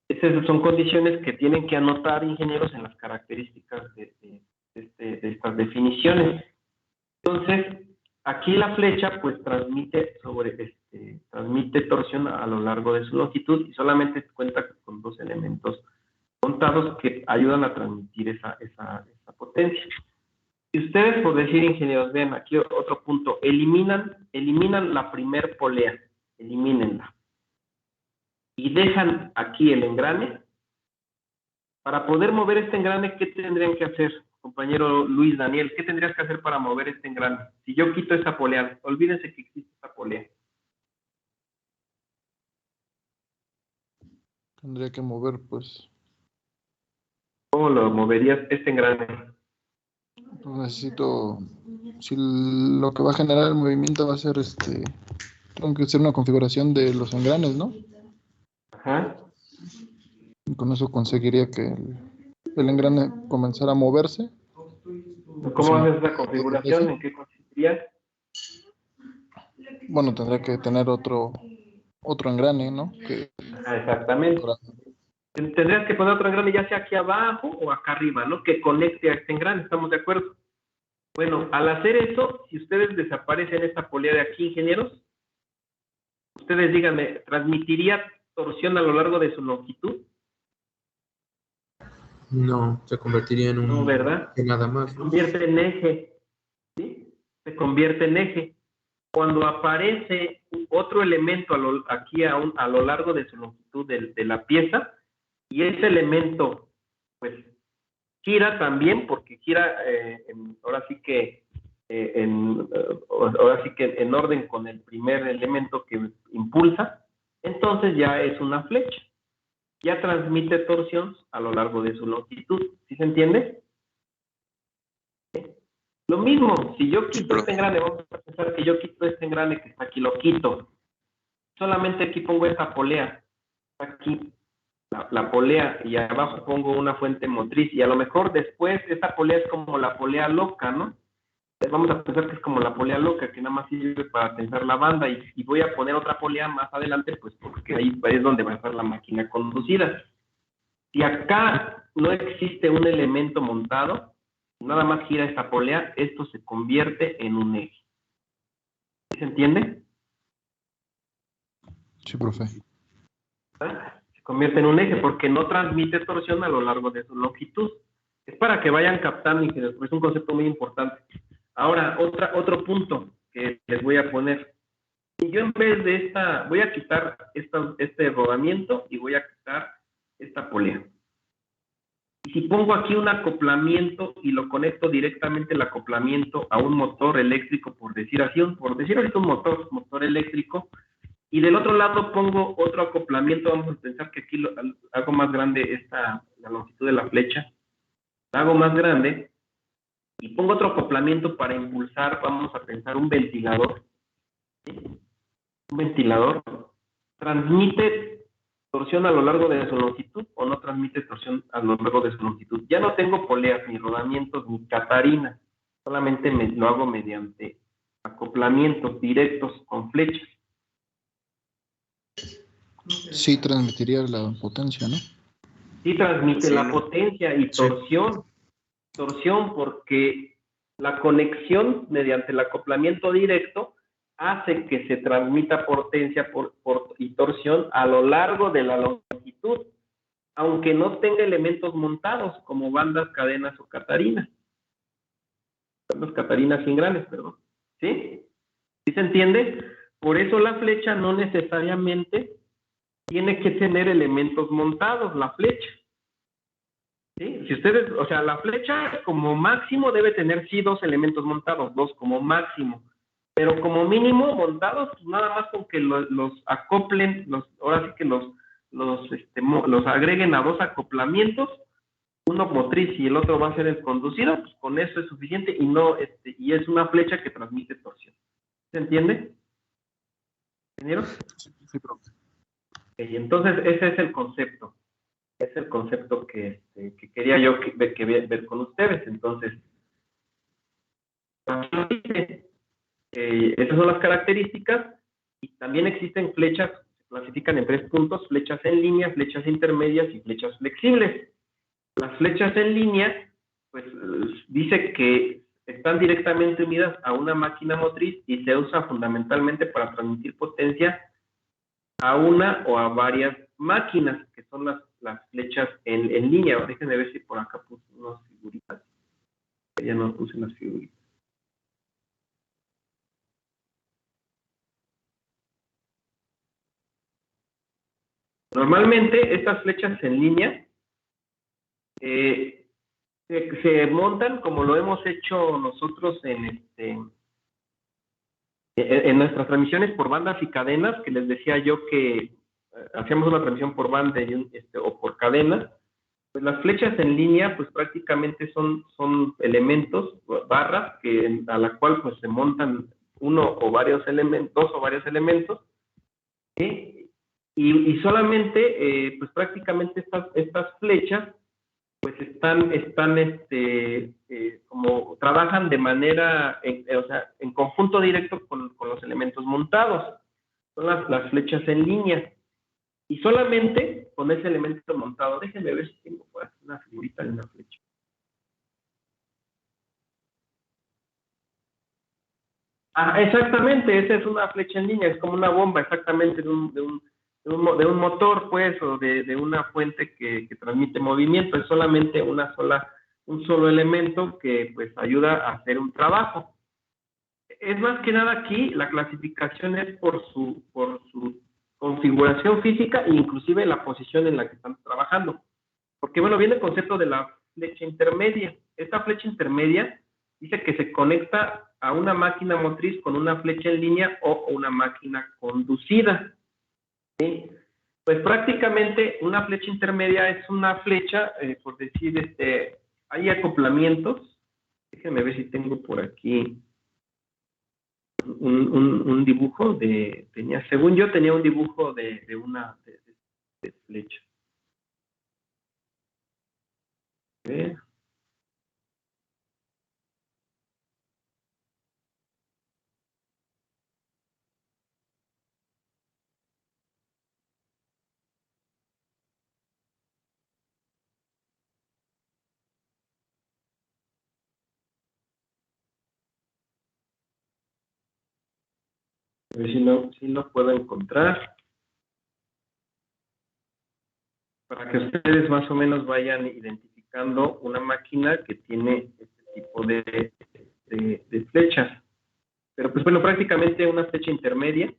A: Esas son condiciones que tienen que anotar ingenieros en las características de estas definiciones. Entonces, aquí la flecha pues transmite torsión a lo largo de su longitud y solamente cuenta con 2 elementos montados que ayudan a transmitir esa potencia. Si ustedes, por decir, ingenieros, ven aquí otro punto, eliminan la primer polea, elimínenla. Y dejan aquí el engrane. Para poder mover este engrane, ¿qué tendrían que hacer, compañero Luis Daniel? ¿Qué tendrías que hacer para mover este engrane? Si yo quito esa polea, olvídense que existe esa polea.
F: Tendría que mover, pues.
A: ¿Cómo lo moverías este engrane?
F: Pues necesito. Si lo que va a generar el movimiento va a ser tengo que hacer una configuración de los engranes, ¿no?
A: Ajá.
F: Y con eso conseguiría que el engrane comenzara a moverse.
A: ¿Cómo haces esa configuración? ¿En qué consistiría?
F: Bueno, tendría que tener otro engrane, ¿no?
A: Exactamente. Tendrías que poner otro engrane ya sea aquí abajo o acá arriba, ¿no? Que conecte a este engrane, ¿estamos de acuerdo? Bueno, al hacer eso, si ustedes desaparecen esta polea de aquí, ingenieros, ustedes díganme, ¿transmitiría torsión a lo largo de su longitud?
G: No, se convertiría en un...
A: No, ¿verdad?
G: En nada más.
A: Se convierte en eje, ¿sí? Se convierte en eje. Cuando aparece otro elemento aquí a lo largo de su longitud de la pieza, y ese elemento, pues, gira también, porque gira, ahora sí que en orden con el primer elemento que impulsa, entonces ya es una flecha. Ya transmite torsión a lo largo de su longitud. ¿Sí se entiende? Lo mismo, si yo quito este engrane, vamos a pensar que yo quito este engrane que está aquí, lo quito. Solamente aquí pongo esta polea. Aquí, la polea, y abajo pongo una fuente motriz. Y a lo mejor después esta polea es como la polea loca, ¿no? Vamos a pensar que es como la polea loca, que nada más sirve para tensar la banda. Y voy a poner otra polea más adelante, pues porque ahí es donde va a estar la máquina conducida. Si acá no existe un elemento montado, nada más gira esta polea, esto se convierte en un eje. ¿Se entiende?
F: Sí, profe.
A: Se convierte en un eje porque no transmite torsión a lo largo de su longitud. Es para que vayan captando, es un concepto muy importante. Ahora, otro punto que les voy a poner. Si yo en vez de voy a quitar este rodamiento y voy a quitar esta polea. Y si pongo aquí un acoplamiento y lo conecto directamente el acoplamiento a un motor eléctrico, por decir ahorita un motor eléctrico, y del otro lado pongo otro acoplamiento, vamos a pensar que aquí hago más grande la longitud de la flecha, la hago más grande, y pongo otro acoplamiento para impulsar, vamos a pensar un ventilador. ¿Sí? Un ventilador transmite torsión a lo largo de su longitud o no transmite torsión a lo largo de su longitud. Ya no tengo poleas, ni rodamientos, ni catarinas, solamente lo hago mediante acoplamientos directos con flechas.
F: Sí, transmitiría la potencia, ¿no?
A: Sí, transmite la potencia y torsión. Torsión porque la conexión mediante el acoplamiento directo hace que se transmita potencia y torsión a lo largo de la longitud, aunque no tenga elementos montados como bandas, cadenas o catarinas. Bandas, catarinas y engranes, perdón. ¿Sí? ¿Sí se entiende? Por eso la flecha no necesariamente tiene que tener elementos montados, la flecha. ¿Sí? Si ustedes, o sea, la flecha como máximo debe tener sí 2 elementos montados, 2 como máximo. Pero como mínimo montados, pues nada más con que los acoplen, ahora sí que los agreguen a 2 acoplamientos, uno motriz y el otro va a ser el conducido, pues con eso es suficiente y no y es una flecha que transmite torsión. ¿Se entiende? ¿Ingeniero?
F: Sí, profe.
A: Okay, entonces ese es el concepto. Es el concepto que quería yo ver con ustedes. Entonces, esas son las características y también existen flechas, se clasifican en 3 puntos: flechas en línea, flechas intermedias y flechas flexibles. Las flechas en línea, pues dice que están directamente unidas a una máquina motriz y se usa fundamentalmente para transmitir potencia a una o a varias máquinas, que son las flechas en línea. Déjenme ver si por acá puse unas figuritas. Ya no puse las figuritas. Normalmente estas flechas en línea se montan como lo hemos hecho nosotros en nuestras transmisiones por bandas y cadenas, que les decía yo que hacíamos una transmisión por banda o por cadena. Pues las flechas en línea, pues prácticamente son elementos, barras, a la cual pues se montan uno o varios elementos, 2 o varios elementos, ¿sí? Y solamente, pues prácticamente estas flechas, pues están como trabajan de manera, o sea, en conjunto directo con los elementos montados. Son las flechas en línea. Y solamente con ese elemento montado, déjenme ver si tengo por aquí una figurita de una flecha. Ah, exactamente, esa es una flecha en línea, es como una bomba, exactamente, de un motor, pues, o de una fuente que transmite movimiento. Es solamente un solo elemento que, pues, ayuda a hacer un trabajo. Es más que nada aquí, la clasificación es por su configuración física e inclusive la posición en la que están trabajando. Porque, bueno, viene el concepto de la flecha intermedia. Esta flecha intermedia dice que se conecta a una máquina motriz con una flecha en línea o una máquina conducida. ¿Sí? Pues prácticamente una flecha intermedia es una flecha, por decir, hay acoplamientos. Déjenme ver si tengo por aquí un dibujo según yo tenía un dibujo de una flecha. A ver. A ver si lo puedo encontrar, para que ustedes más o menos vayan identificando una máquina que tiene este tipo de flechas. Pero pues bueno, prácticamente una flecha intermedia.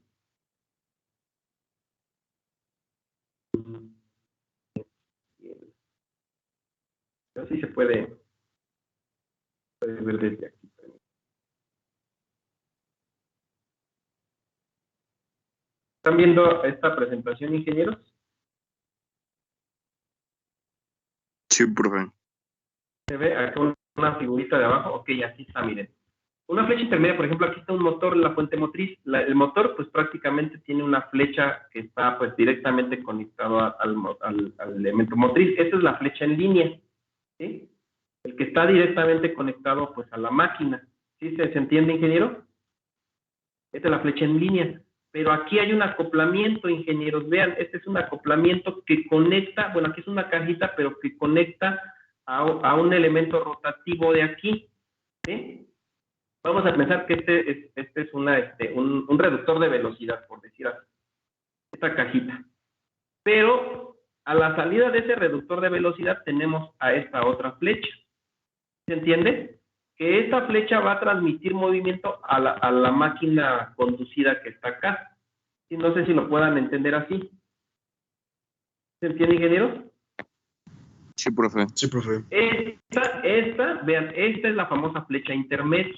A: Así se puede ver desde aquí. ¿Están viendo esta presentación, ingenieros?
B: Sí, profe.
A: Se ve acá una figurita de abajo. Ok, así está, miren. Una flecha intermedia, por ejemplo, aquí está un motor en la fuente motriz. El motor, pues prácticamente tiene una flecha que está pues directamente conectado al elemento motriz. Esa es la flecha en línea, ¿sí? El que está directamente conectado pues a la máquina. ¿Sí se entiende, ingeniero? Esta es la flecha en línea. Pero aquí hay un acoplamiento, ingenieros. Vean, este es un acoplamiento que conecta, bueno, aquí es una cajita, pero que conecta a un elemento rotativo de aquí, ¿sí? Vamos a pensar que este es un reductor de velocidad, por decir así, esta cajita. Pero a la salida de ese reductor de velocidad tenemos a esta otra flecha. ¿Se entiende? que esta flecha va a transmitir movimiento a la máquina conducida que está acá. Y no sé si lo puedan entender así. ¿Se entiende, ingeniero?
F: Sí, profe.
B: Sí, profe.
A: Vean, esta es la famosa flecha intermedia.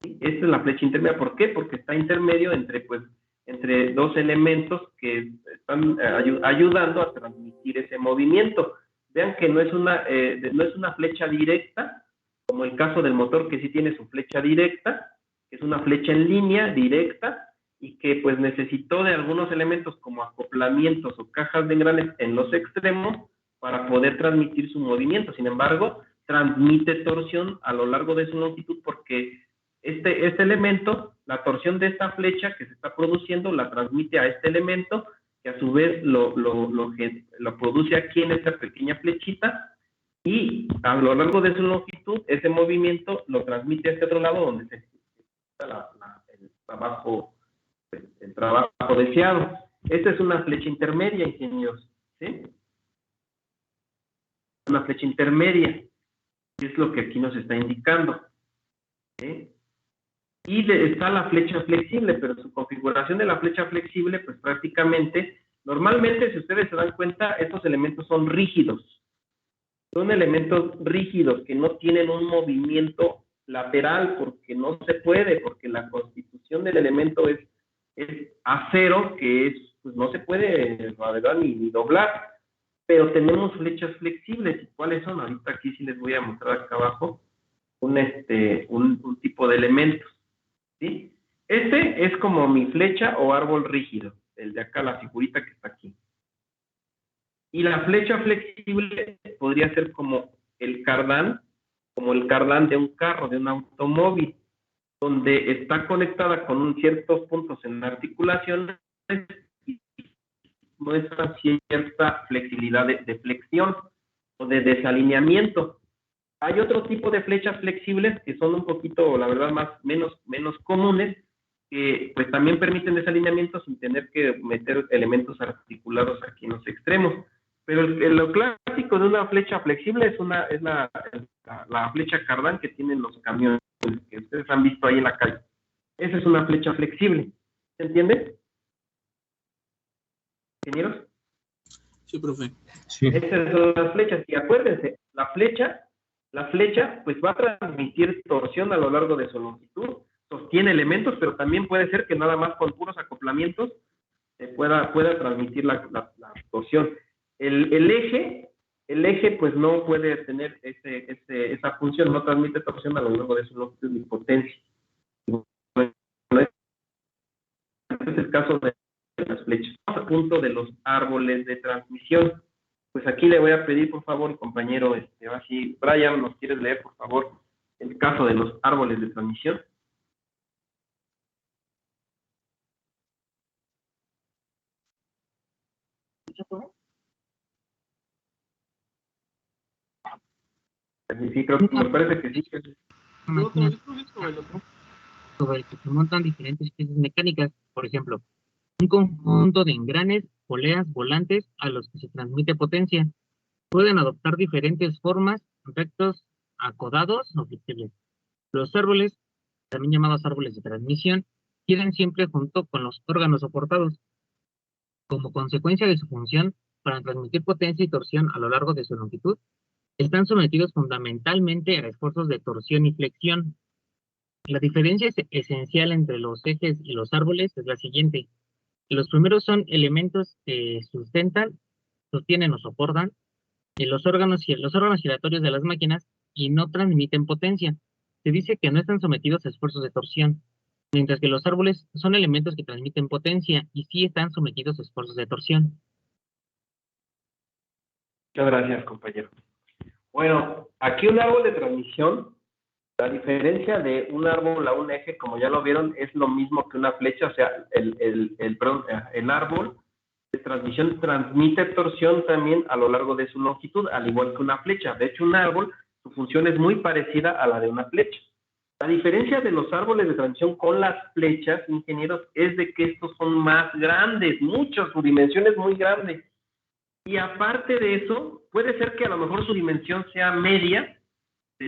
A: ¿Sí? Esta es la flecha intermedia. ¿Por qué? Porque está intermedio entre dos elementos que están ayudando a transmitir ese movimiento. Vean que no es una flecha directa, como el caso del motor, que sí tiene su flecha directa, que es una flecha en línea directa, y que pues necesitó de algunos elementos como acoplamientos o cajas de engranes en los extremos para poder transmitir su movimiento. Sin embargo, transmite torsión a lo largo de su longitud, porque este elemento, la torsión de esta flecha que se está produciendo, la transmite a este elemento, que a su vez lo produce aquí en esta pequeña flechita, y a lo largo de su longitud, ese movimiento lo transmite a este otro lado, donde se está el trabajo deseado. Esta es una flecha intermedia, ingenieros, ¿sí? Una flecha intermedia, que es lo que aquí nos está indicando, ¿sí? Y está la flecha flexible, pero su configuración de la flecha flexible, pues prácticamente, normalmente, si ustedes se dan cuenta, estos elementos son rígidos. Son elementos rígidos que no tienen un movimiento lateral, porque no se puede, porque la constitución del elemento es acero, que pues no se puede, la verdad, ni doblar. Pero tenemos flechas flexibles. ¿Y cuáles son? Ahorita aquí sí les voy a mostrar acá abajo un tipo de elementos, ¿sí? Este es como mi flecha o árbol rígido, el de acá, la figurita que está aquí. Y la flecha flexible podría ser como el cardán de un carro, de un automóvil, donde está conectada con ciertos puntos en la articulación y muestra cierta flexibilidad de flexión o de desalineamiento. Hay otro tipo de flechas flexibles que son un poquito, la verdad, menos comunes, que pues también permiten desalineamiento sin tener que meter elementos articulados aquí en los extremos. Pero lo clásico de una flecha flexible es la flecha cardán que tienen los camiones que ustedes han visto ahí en la calle. Esa es una flecha flexible. ¿Se entiende? ¿Ingenieros?
E: Sí, profe.
G: Sí.
A: Esas son las flechas. Y acuérdense, la flecha pues va a transmitir torsión a lo largo de su longitud. Sostiene elementos, pero también puede ser que nada más con puros acoplamientos se pueda transmitir la torsión. El eje pues no puede tener esa función, no transmite torsión a lo largo de su longitud ni potencia. Este es el caso de las flechas. Vamos al punto de los árboles de transmisión. Pues aquí le voy a pedir, por favor, compañero, así, Brian, ¿nos quieres leer, por favor, el caso de los árboles de transmisión? Sí, creo que me parece que sí.
H: Sobre el que se montan diferentes piezas mecánicas, por ejemplo, un conjunto de engranes, poleas, volantes a los que se transmite potencia. Pueden adoptar diferentes formas, rectos, acodados o flexibles. Los árboles, también llamados árboles de transmisión, giran siempre junto con los órganos soportados. Como consecuencia de su función para transmitir potencia y torsión a lo largo de su longitud, están sometidos fundamentalmente a esfuerzos de torsión y flexión. La diferencia esencial entre los ejes y los árboles es la siguiente. Los primeros son elementos que sustentan, sostienen o soportan los órganos giratorios de las máquinas y no transmiten potencia. Se dice que no están sometidos a esfuerzos de torsión, mientras que los árboles son elementos que transmiten potencia y sí están sometidos a esfuerzos de torsión.
A: Muchas gracias, compañero. Bueno, aquí un árbol de transmisión, la diferencia de un árbol a un eje, como ya lo vieron, es lo mismo que una flecha, o sea, el árbol de transmisión transmite torsión también a lo largo de su longitud, al igual que una flecha. De hecho, un árbol, su función es muy parecida a la de una flecha. La diferencia de los árboles de transmisión con las flechas, ingenieros, es de que estos son más grandes, su dimensión es muy grande. Y aparte de eso, puede ser que a lo mejor su dimensión sea media,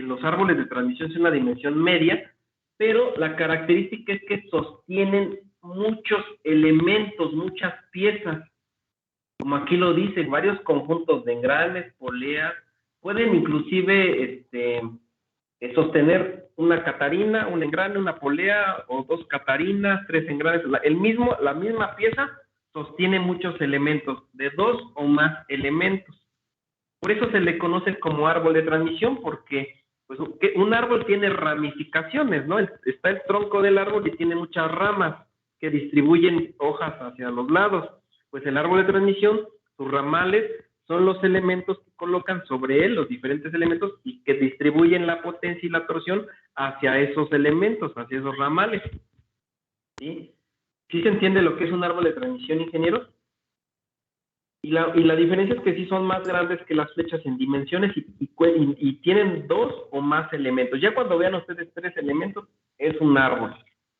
A: los árboles de transmisión es una dimensión media, pero la característica es que sostienen muchos elementos, muchas piezas, como aquí lo dice, varios conjuntos de engranes, poleas, pueden inclusive sostener una catarina, un engrane, una polea, o 2 catarinas, 3 engranes. La misma pieza sostiene muchos elementos, de 2 o más elementos. Por eso se le conoce como árbol de transmisión, porque pues, un árbol tiene ramificaciones, ¿no? Está el tronco del árbol y tiene muchas ramas que distribuyen hojas hacia los lados. Pues el árbol de transmisión, sus ramales son los elementos que colocan sobre él, los diferentes elementos, y que distribuyen la potencia y la torsión hacia esos elementos, hacia esos ramales. ¿Sí? ¿Sí se entiende lo que es un árbol de transmisión, ingenieros? Y la diferencia es que sí son más grandes que las flechas en dimensiones y tienen 2 o más elementos. Ya cuando vean ustedes 3 elementos, es un árbol.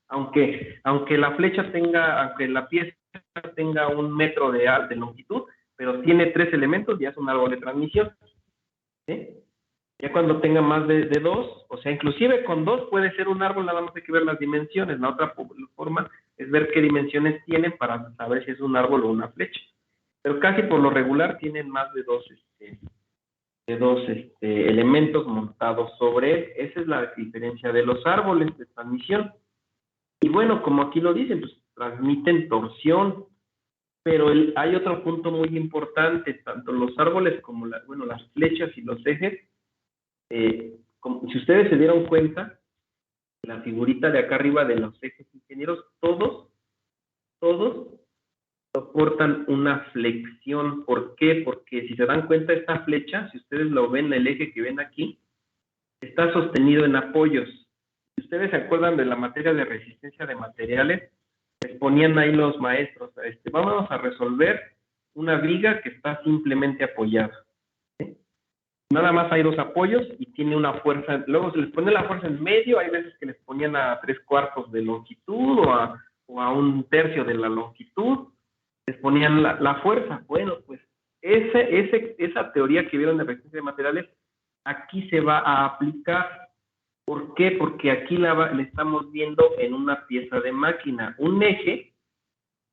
A: Aunque la pieza tenga 1 metro de longitud, pero tiene 3 elementos, ya es un árbol de transmisión. ¿Sí? Ya cuando tenga más de 2, o sea, inclusive con 2 puede ser un árbol, nada más hay que ver las dimensiones. La otra forma es ver qué dimensiones tienen para saber si es un árbol o una flecha. Pero casi por lo regular tienen más de 2 elementos montados sobre él. Esa es la diferencia de los árboles de transmisión. Y bueno, como aquí lo dicen, pues transmiten torsión, pero hay otro punto muy importante, tanto los árboles como las flechas y los ejes, si ustedes se dieron cuenta, la figurita de acá arriba de los ejes, ingenieros, todos soportan una flexión. ¿Por qué? Porque si se dan cuenta, esta flecha, si ustedes lo ven, el eje que ven aquí, está sostenido en apoyos. Si ustedes se acuerdan de la materia de resistencia de materiales, les ponían ahí los maestros, vamos a resolver una viga que está simplemente apoyada. ¿Sí? Nada más hay 2 apoyos y tiene una fuerza, luego se les pone la fuerza en medio, hay veces que les ponían a 3/4 de longitud o a 1/3 de la longitud, les ponían la fuerza. Bueno, pues esa teoría que vieron de resistencia de materiales, aquí se va a aplicar. ¿Por qué? Porque aquí le estamos viendo en una pieza de máquina. Un eje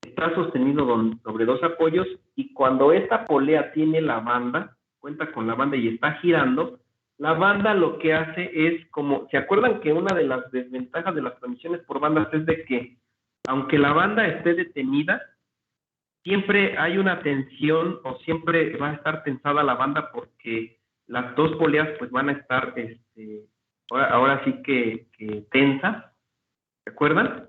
A: está sostenido sobre 2 apoyos y cuando esta polea tiene la banda, cuenta con la banda y está girando, la banda lo que hace es como, ¿se acuerdan que una de las desventajas de las transmisiones por bandas es de que aunque la banda esté detenida, siempre hay una tensión o siempre va a estar tensada la banda porque las 2 poleas pues van a estar ahora sí que tensas? ¿Se acuerdan?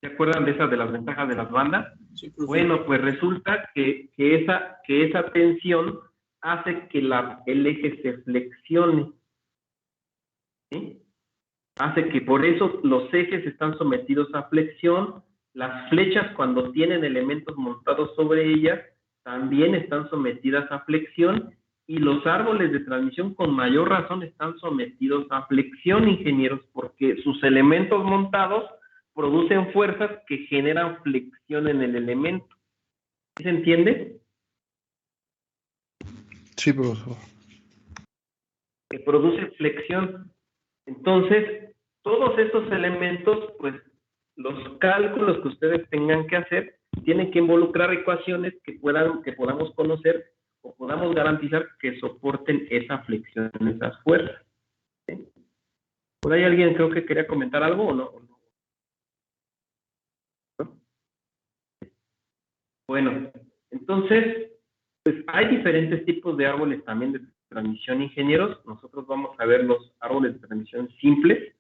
A: ¿Se acuerdan de esas de las ventajas de las bandas?
G: Sí, profe.
A: Bueno, pues resulta que esa tensión hace que el eje se flexione. ¿Sí? Hace que por eso los ejes están sometidos a flexión. Las flechas, cuando tienen elementos montados sobre ellas, también están sometidas a flexión. Y los árboles de transmisión con mayor razón están sometidos a flexión, ingenieros, porque sus elementos montados producen fuerzas que generan flexión en el elemento. ¿Sí se entiende?
F: Sí, profesor.
A: Que produce flexión. Entonces, todos estos elementos, pues, los cálculos que ustedes tengan que hacer, tienen que involucrar ecuaciones que podamos conocer o podamos garantizar que soporten esa flexión, esas fuerzas. ¿Sí? ¿Por ahí alguien creo que quería comentar algo o no? ¿No? Bueno, entonces, pues hay diferentes tipos de árboles también de transmisión, ingenieros. Nosotros vamos a ver los árboles de transmisión simples,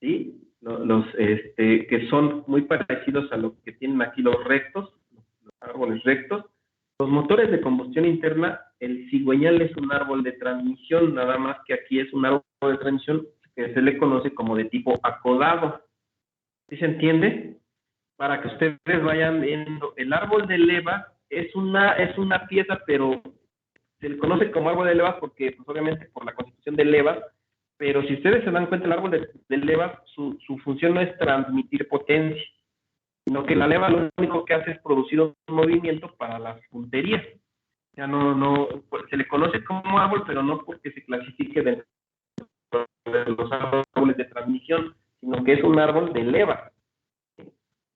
A: ¿sí? Los que son muy parecidos a lo que tienen aquí los rectos, los árboles rectos. Los motores de combustión interna, el cigüeñal es un árbol de transmisión, nada más que aquí es un árbol de transmisión que se le conoce como de tipo acodado. ¿Sí se entiende? Para que ustedes vayan viendo, el árbol de levas es una pieza, pero se le conoce como árbol de levas porque, pues, obviamente, por la constitución de levas, pero si ustedes se dan cuenta, el árbol de levas, su función no es transmitir potencia, sino que la leva lo único que hace es producir un movimiento para las punterías. Ya no, se le conoce como árbol, pero no porque se clasifique dentro los árboles de transmisión, sino que es un árbol de levas.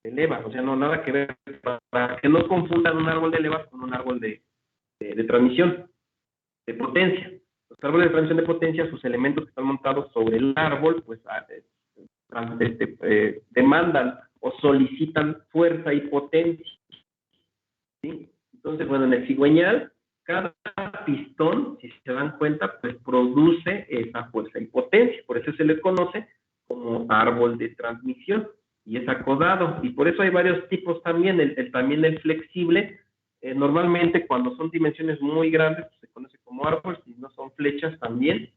A: De levas, o sea, no nada que ver, para que no confundan un árbol de levas con un árbol de transmisión, de potencia. Los árboles de transmisión de potencia, sus elementos que están montados sobre el árbol, pues demandan o solicitan fuerza y potencia. ¿Sí? Entonces, bueno, en el cigüeñal, cada pistón, si se dan cuenta, pues produce esa fuerza y potencia. Por eso se le conoce como árbol de transmisión y es acodado. Y por eso hay varios tipos también. También el flexible, normalmente cuando son dimensiones muy grandes, pues se conoce como árbol. Si no son flechas también,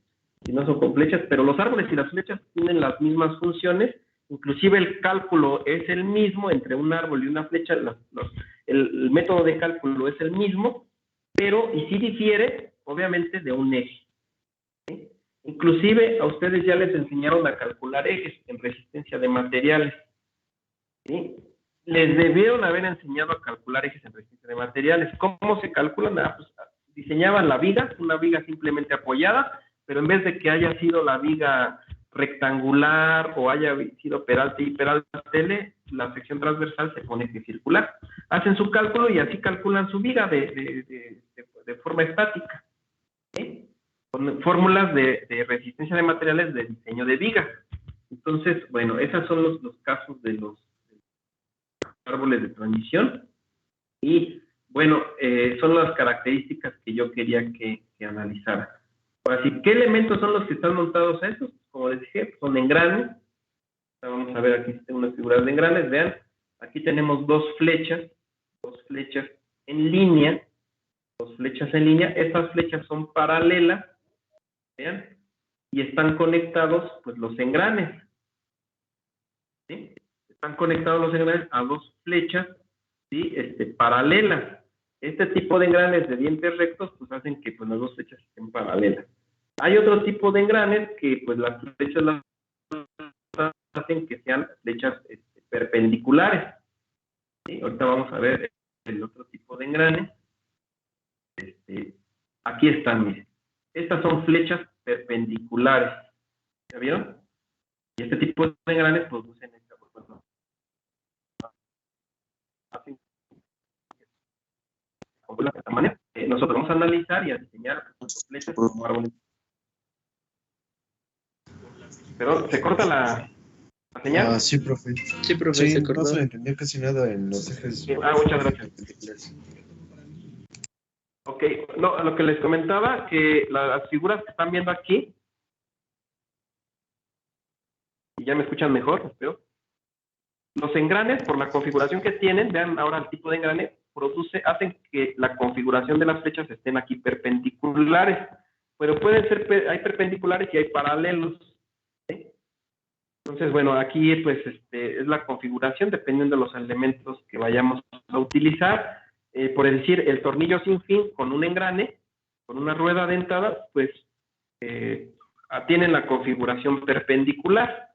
A: si no son con flechas, pero los árboles y las flechas tienen las mismas funciones. Inclusive el cálculo es el mismo entre un árbol y una flecha. El método de cálculo es el mismo, pero y sí difiere, obviamente, de un eje. ¿Sí? Inclusive a ustedes ya les enseñaron a calcular ejes en resistencia de materiales. ¿Sí? Les debieron haber enseñado a calcular ejes en resistencia de materiales. ¿Cómo se calculan? Pues diseñaban la viga, una viga simplemente apoyada, pero en vez de que haya sido la viga rectangular o haya sido peralte y peraltele, la sección transversal se pone que circular. Hacen su cálculo y así calculan su viga de forma estática. ¿Sí? Con fórmulas de resistencia de materiales de diseño de viga. Entonces, bueno, esos son los casos de los árboles de transmisión. Y, bueno, son las características que yo quería que analizara. Así, ¿qué elementos son los que están montados a estos? Como les dije, son engranes. Vamos a ver aquí tengo unas figuras de engranes. Vean, aquí tenemos dos flechas en línea. Dos flechas en línea. Estas flechas son paralelas. Vean. Y están conectados, pues, los engranes. ¿Sí? Están conectados los engranes a dos flechas, ¿sí? Paralelas. Este tipo de engranes de dientes rectos, pues, hacen que, pues, las dos flechas estén paralelas. Hay otro tipo de engranes que, pues, las flechas las hacen que sean flechas perpendiculares. ¿Sí? Ahorita vamos a ver el otro tipo de engranes. Aquí están, miren. Estas son flechas perpendiculares. ¿Ya vieron? Y este tipo de engranes producen esta forma. Hacen de esta manera. Nosotros vamos a analizar y a diseñar flechas como árboles. Pero se corta la señal.
G: Sí, profe.
E: Sí, profe,
G: Sí,
E: se
G: no
E: cortó.
G: se entendía casi nada en los ejes.
A: Sí, muchas gracias. Ok, no, lo que les comentaba, que las figuras que están viendo aquí, y ya me escuchan mejor, espero. Los engranes, por la configuración que tienen, vean ahora el tipo de engrane, hacen que la configuración de las flechas estén aquí perpendiculares, pero pueden ser, hay perpendiculares y hay paralelos. ¿Sí? Entonces, bueno, aquí pues es la configuración dependiendo de los elementos que vayamos a utilizar. Por decir, el tornillo sin fin con un engrane, con una rueda dentada, pues tienen la configuración perpendicular.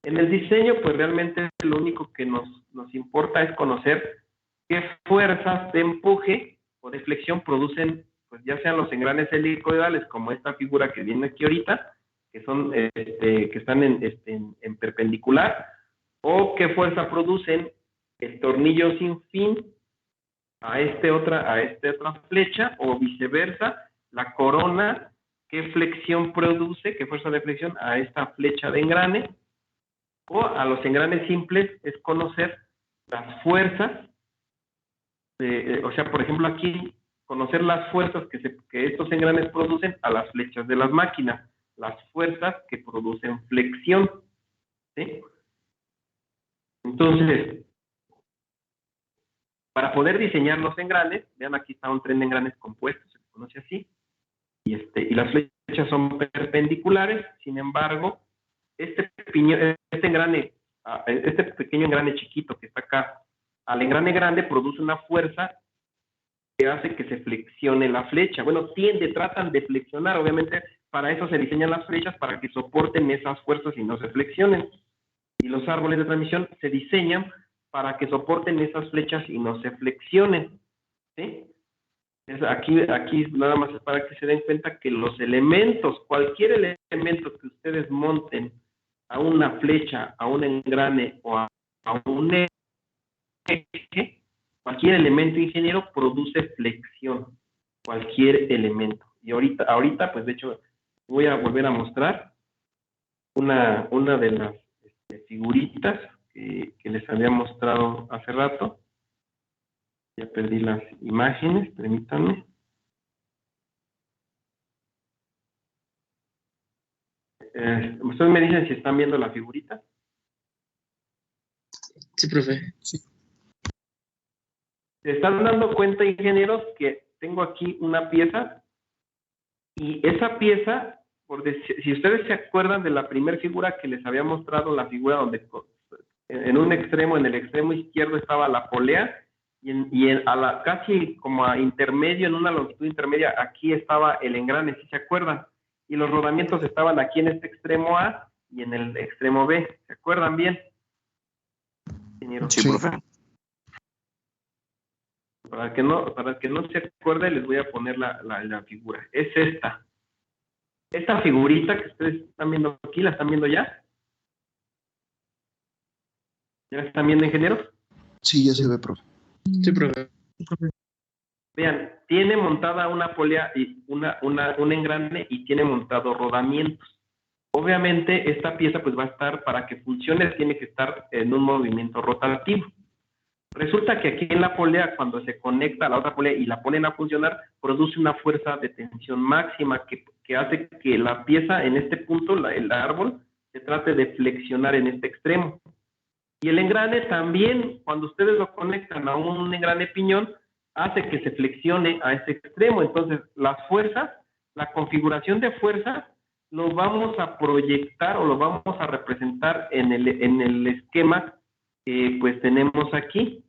A: En el diseño, pues realmente lo único que nos importa es conocer qué fuerzas de empuje o de flexión producen, pues ya sean los engranes helicoidales, como esta figura que viene aquí ahorita, que son que están en perpendicular, o qué fuerza producen el tornillo sin fin a esta otra flecha, o viceversa, la corona, qué flexión produce, qué fuerza de flexión a esta flecha de engrane, o a los engranes simples es conocer las fuerzas, o sea, por ejemplo aquí, conocer las fuerzas que estos engranes producen a las flechas de las máquinas, las fuerzas que producen flexión. ¿Sí? Entonces, para poder diseñar los engranes, vean aquí está un tren de engranes compuestos, se conoce así, y las flechas son perpendiculares, sin embargo, este pequeño engrane chiquito que está acá, al engrane grande produce una fuerza que hace que se flexione la flecha. Bueno, tratan de flexionar, obviamente para eso se diseñan las flechas, para que soporten esas fuerzas y no se flexionen. Y los árboles de transmisión se diseñan para que soporten esas flechas y no se flexionen. ¿Sí? Aquí nada más es para que se den cuenta que los elementos, cualquier elemento que ustedes monten a una flecha, a un engrane o a un eje, cualquier elemento, ingeniero, produce flexión, cualquier elemento. Y ahorita pues de hecho voy a volver a mostrar una de las figuritas que les había mostrado hace rato. Ya perdí las imágenes, permítanme. ¿Ustedes me dicen si están viendo la figurita?
E: Sí, profe.
F: Sí.
A: Se están dando cuenta, ingenieros, que tengo aquí una pieza y esa pieza, si ustedes se acuerdan de la primera figura que les había mostrado, la figura donde en un extremo, en el extremo izquierdo estaba la polea y casi como a intermedio, en una longitud intermedia, aquí estaba el engrane, si se acuerdan, y los rodamientos estaban aquí en este extremo A y en el extremo B, ¿se acuerdan bien?
C: Sí, profe.
A: Para que no se acuerde, les voy a poner la figura. Es esta. Esta figurita que ustedes están viendo aquí, ¿la están viendo ya? ¿Ya la están viendo, ingenieros?
F: Sí, ya se ve, profe.
E: Sí, profe.
A: Vean, tiene montada una polea y un engrane y tiene montado rodamientos. Obviamente, esta pieza pues va a estar, para que funcione, tiene que estar en un movimiento rotativo. Resulta que aquí en la polea, cuando se conecta a la otra polea y la ponen a funcionar, produce una fuerza de tensión máxima que hace que la pieza en este punto, el árbol, se trate de flexionar en este extremo. Y el engrane también, cuando ustedes lo conectan a un engrane piñón, hace que se flexione a ese extremo. Entonces, las fuerzas, la configuración de fuerzas, lo vamos a proyectar o lo vamos a representar en el esquema que pues tenemos aquí.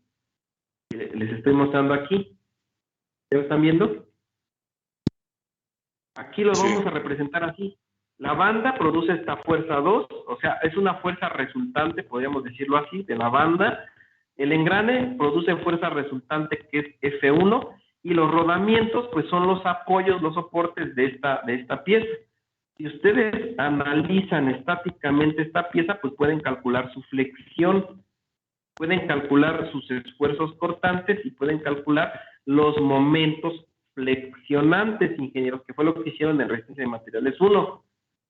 A: Les estoy mostrando aquí. ¿Ya lo están viendo? Aquí lo vamos a representar así. La banda produce esta fuerza 2, o sea, es una fuerza resultante, podríamos decirlo así, de la banda. El engrane produce fuerza resultante que es F1 y los rodamientos pues son los apoyos, los soportes de esta pieza. Si ustedes analizan estáticamente esta pieza, pues pueden calcular su flexión, pueden calcular sus esfuerzos cortantes y pueden calcular los momentos flexionantes, ingenieros, que fue lo que hicieron en Resistencia de Materiales 1.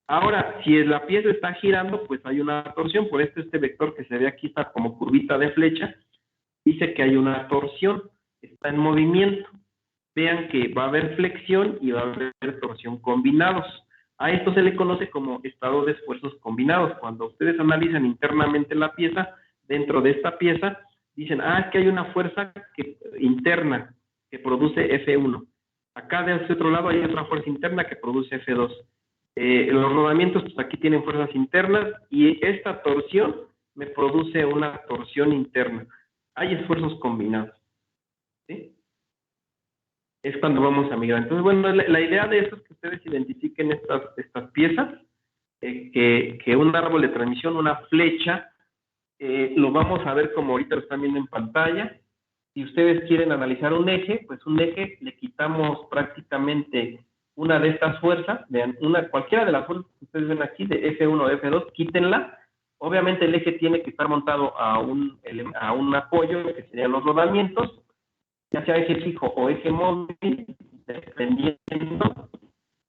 A: Ahora, si la pieza está girando, pues hay una torsión. Por esto este vector que se ve aquí está como curvita de flecha, dice que hay una torsión, está en movimiento. Vean que va a haber flexión y va a haber torsión combinados. A esto se le conoce como estado de esfuerzos combinados. Cuando ustedes analizan internamente la pieza, dentro de esta pieza, dicen, es que hay una fuerza interna que produce F1. Acá de este otro lado hay otra fuerza interna que produce F2. Los rodamientos, pues aquí tienen fuerzas internas y esta torsión me produce una torsión interna. Hay esfuerzos combinados. ¿Sí? Es cuando vamos a migrar. Entonces, bueno, la idea de eso es que ustedes identifiquen estas piezas, que un árbol de transmisión, una flecha, lo vamos a ver como ahorita lo están viendo en pantalla. Si ustedes quieren analizar un eje, pues un eje le quitamos prácticamente una de estas fuerzas, cualquiera de las fuerzas que ustedes ven aquí, de F1 o F2, quítenla. Obviamente el eje tiene que estar montado a un apoyo, que serían los rodamientos, ya sea eje fijo o eje móvil, dependiendo,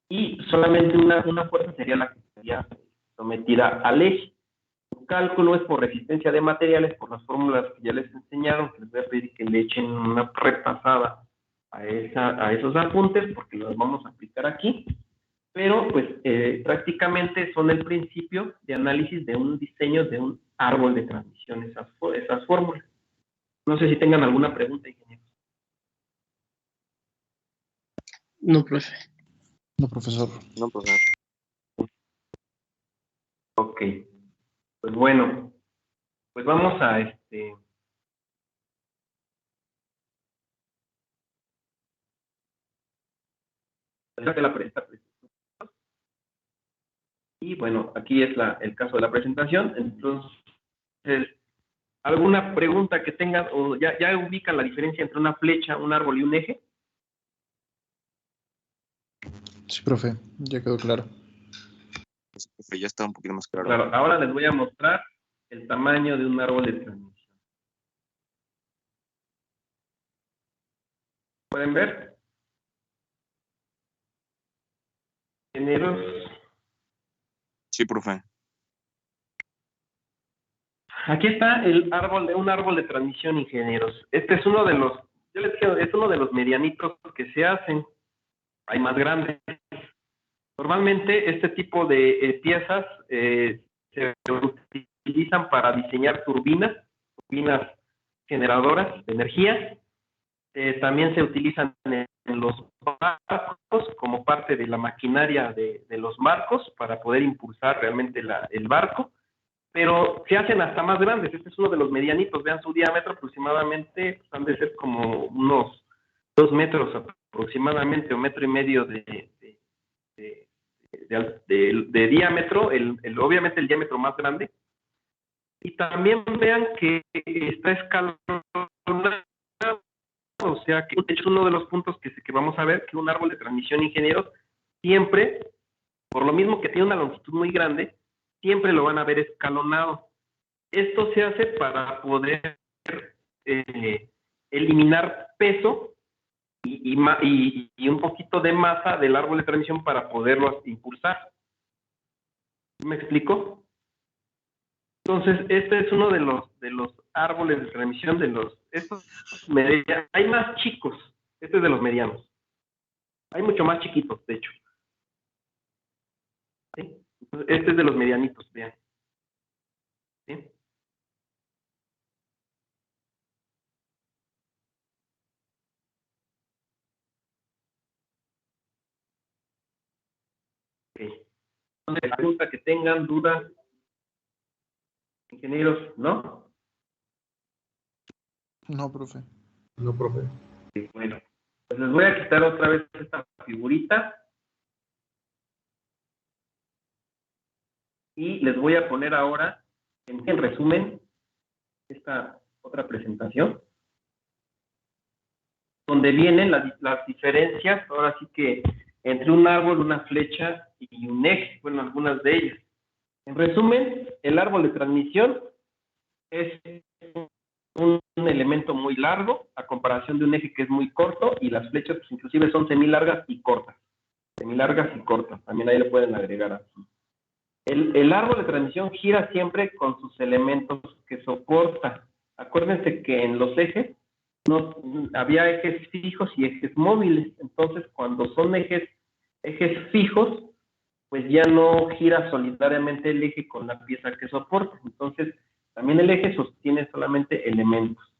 A: y solamente una fuerza sería la que sería sometida al eje. El cálculo es por resistencia de materiales, por las fórmulas que ya les enseñaron, que les voy a pedir que le echen una repasada a esos apuntes, porque los vamos a aplicar aquí, pero pues prácticamente son el principio de análisis de un diseño de un árbol de transmisión, esas fórmulas. No sé si tengan alguna pregunta, ingeniero.
E: No, profe.
F: No, profesor.
C: No, profe.
A: Ok. Pues bueno, pues vamos a y bueno, aquí es el caso de la presentación. Entonces, ¿alguna pregunta que tengan o ya ubican la diferencia entre una flecha, un árbol y un eje?
F: Sí, profe, ya quedó claro.
C: Sí, profe, ya está un poquito más claro.
A: Claro, ahora les voy a mostrar el tamaño de un árbol de transmisión. ¿Pueden ver? Ingenieros.
C: Sí, profe.
A: Aquí está el árbol un árbol de transmisión, ingenieros. Este es uno de los, yo les digo, es uno de los medianitos que se hacen. Hay más grandes. Normalmente este tipo de piezas se utilizan para diseñar turbinas generadoras de energía. También se utilizan en los barcos como parte de la maquinaria de los barcos para poder impulsar realmente el barco, pero se hacen hasta más grandes. Este es uno de los medianitos, vean su diámetro aproximadamente, han de ser como unos 2 metros aproximadamente, o 1,5 metros de diámetro, obviamente el diámetro más grande. Y también vean que está escalonado, o sea que es uno de los puntos que vamos a ver, que un árbol de transmisión, ingenieros, siempre, por lo mismo que tiene una longitud muy grande, siempre lo van a ver escalonado. Esto se hace para poder eliminar peso y un poquito de masa del árbol de transmisión para poderlo impulsar. ¿Me explico? Entonces, este es uno de los árboles de transmisión hay más chicos, este es de los medianos. Hay mucho más chiquitos, de hecho. ¿Sí? Entonces, este es de los medianitos, vean. ¿Sí? Okay. Entonces, la pregunta que tengan, dudas, ingenieros, ¿no?
F: No, profe.
G: No, profe.
A: Sí, bueno, pues les voy a quitar otra vez esta figurita. Y les voy a poner ahora, en resumen, esta otra presentación, donde vienen las diferencias, ahora sí que, entre un árbol, una flecha y un eje, bueno, algunas de ellas. En resumen, el árbol de transmisión es un elemento muy largo, a comparación de un eje que es muy corto, y las flechas pues, inclusive son semilargas y cortas. Semilargas y cortas, también ahí le pueden agregar así. El árbol de transmisión gira siempre con sus elementos que soporta. Acuérdense que en los ejes no había ejes fijos y ejes móviles. Entonces, cuando son ejes fijos, pues ya no gira solitariamente el eje con la pieza que soporta. Entonces, también el eje sostiene solamente elementos.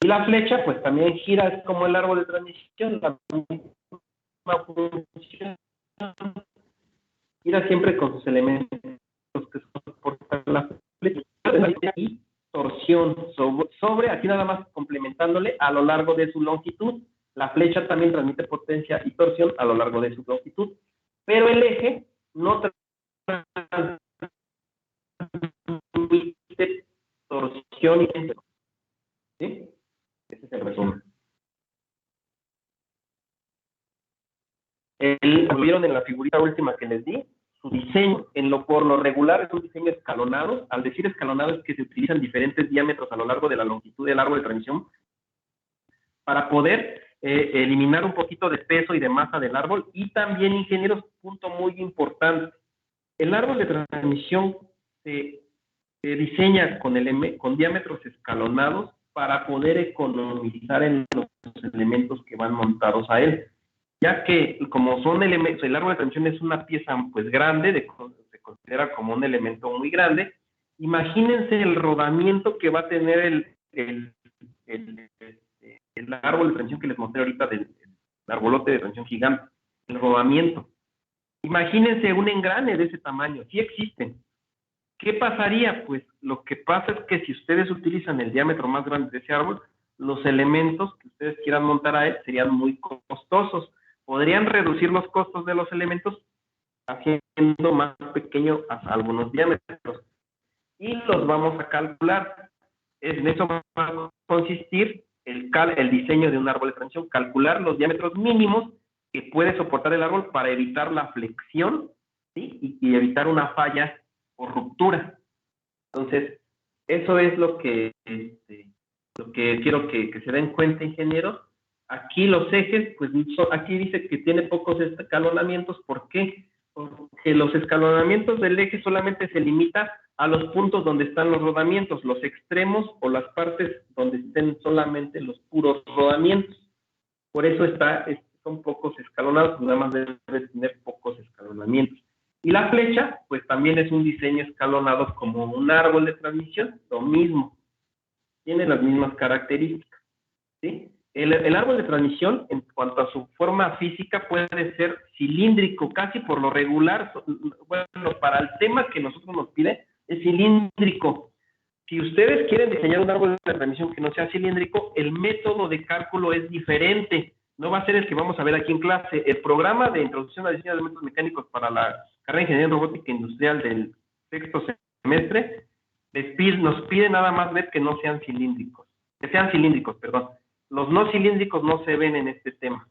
A: Y la flecha, pues también gira, es como el árbol de transmisión, la misma función. Gira siempre con sus elementos que soportan la flecha y torsión sobre, aquí nada más complementándole a lo largo de su longitud. La flecha también transmite potencia y torsión a lo largo de su longitud, pero el eje no transmite torsión y tensión. ¿Sí? Ese es el resumen. Como vieron en la figurita última que les di, su diseño, por lo regular, es un diseño escalonado. Al decir escalonado es que se utilizan diferentes diámetros a lo largo de la longitud del árbol de transmisión para poder eliminar un poquito de peso y de masa del árbol. Y también, ingenieros, punto muy importante, el árbol de transmisión se diseña con diámetros escalonados para poder economizar en los elementos que van montados a él, ya que como son elementos, el árbol de transmisión es una pieza pues grande, se considera como un elemento muy grande. Imagínense el rodamiento que va a tener el árbol de transmisión que les mostré ahorita, del arbolote de transmisión gigante, el rodamiento. Imagínense un engrane de ese tamaño, sí existen. ¿Qué pasaría? Pues lo que pasa es que si ustedes utilizan el diámetro más grande de ese árbol, los elementos que ustedes quieran montar a él serían muy costosos. Podrían reducir los costos de los elementos haciendo más pequeño algunos diámetros. Y los vamos a calcular. En eso va a consistir el diseño de un árbol de transmisión, calcular los diámetros mínimos que puede soportar el árbol para evitar la flexión, ¿sí? y evitar una falla o ruptura. Entonces, eso es lo que quiero que se den cuenta, ingenieros. Aquí los ejes, pues aquí dice que tiene pocos escalonamientos. ¿Por qué? Porque los escalonamientos del eje solamente se limitan a los puntos donde están los rodamientos, los extremos o las partes donde estén solamente los puros rodamientos. Por eso son pocos escalonados, nada más debe tener pocos escalonamientos. Y la flecha, pues también es un diseño escalonado como un árbol de transmisión, lo mismo, tiene las mismas características, ¿sí? El árbol de transmisión, en cuanto a su forma física, puede ser cilíndrico, casi por lo regular. Bueno, para el tema que nosotros nos pide, es cilíndrico. Si ustedes quieren diseñar un árbol de transmisión que no sea cilíndrico, el método de cálculo es diferente. No va a ser el que vamos a ver aquí en clase. El programa de introducción a diseño de elementos mecánicos para la carrera de Ingeniería en Robótica Industrial del sexto semestre nos pide nada más ver que no sean cilíndricos. Que sean cilíndricos, perdón. Los no cilíndricos no se ven en este tema,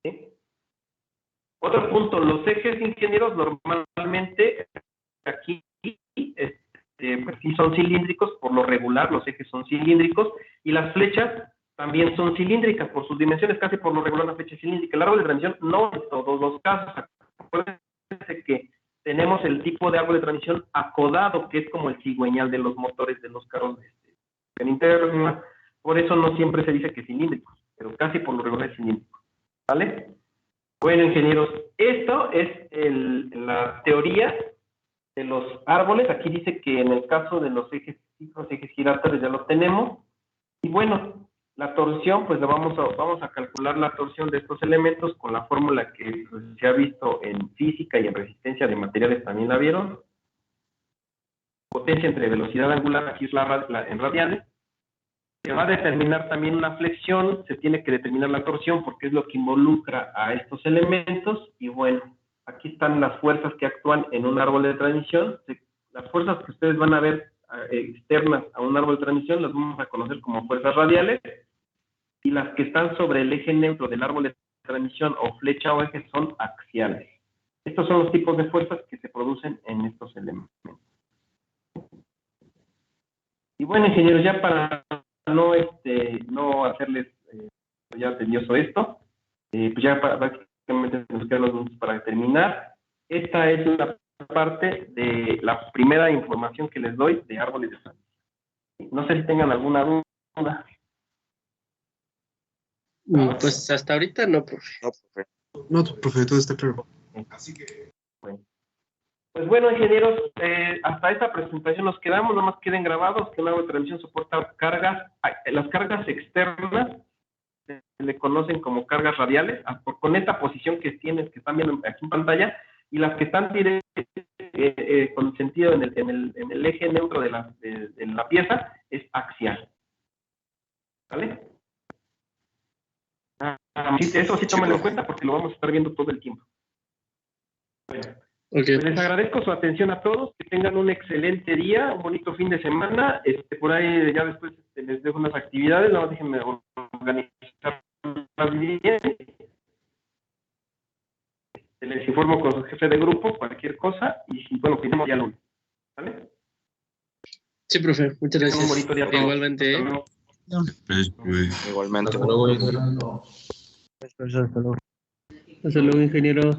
A: ¿sí? Otro punto, los ejes, ingenieros, normalmente aquí pues sí son cilíndricos, por lo regular los ejes son cilíndricos, y las flechas también son cilíndricas por sus dimensiones, casi por lo regular la flecha es cilíndrica. El árbol de transmisión no en todos los casos. Acuérdense que tenemos el tipo de árbol de transmisión acodado, que es como el cigüeñal de los motores de los carros en interno. Por eso no siempre se dice que es cilíndrico, pero casi por lo regular es cilíndrico, ¿vale? Bueno, ingenieros, esto es la teoría de los árboles. Aquí dice que en el caso de los ejes giratories ya lo tenemos. Y bueno, la torsión, pues vamos a calcular la torsión de estos elementos con la fórmula que pues, se ha visto en física y en resistencia de materiales, también la vieron. Potencia entre velocidad angular, aquí es en radianes. Se va a determinar también una flexión, se tiene que determinar la torsión porque es lo que involucra a estos elementos. Y bueno, aquí están las fuerzas que actúan en un árbol de transmisión. Las fuerzas que ustedes van a ver externas a un árbol de transmisión las vamos a conocer como fuerzas radiales, y las que están sobre el eje neutro del árbol de transmisión o flecha o eje son axiales. Estos son los tipos de fuerzas que se producen en estos elementos. Y bueno, ingenieros, ya para no hacerles ya tedioso esto, pues ya prácticamente nos quedan los minutos para terminar. Esta es la parte de la primera información que les doy de árboles de transmisión. No sé si tengan alguna duda.
E: Pues hasta ahorita no, profe.
G: No, profe, todo está claro.
A: Así que, bueno. Pues bueno, ingenieros, hasta esta presentación nos quedamos, nomás queden grabados que el árbol de transmisión soporta cargas, las cargas externas se le conocen como cargas radiales, con esta posición que tienes, que están viendo aquí en pantalla, y las que están con sentido en el eje neutro de la pieza es axial. ¿Vale? Eso sí tómenlo en cuenta porque lo vamos a estar viendo todo el tiempo. Bueno,
E: Okay.
A: pues les agradezco su atención a todos, que tengan un excelente día, un bonito fin de semana. Por ahí ya después les dejo unas actividades, no déjenme organizar bien. Les informo con su jefe de grupo, cualquier cosa, y si, bueno, tenemos ya lunes. ¿Vale?
E: Sí, profe, muchas gracias.
A: Un bonito día a todos.
E: Igualmente.
C: Igualmente.
E: Hasta luego, ingeniero.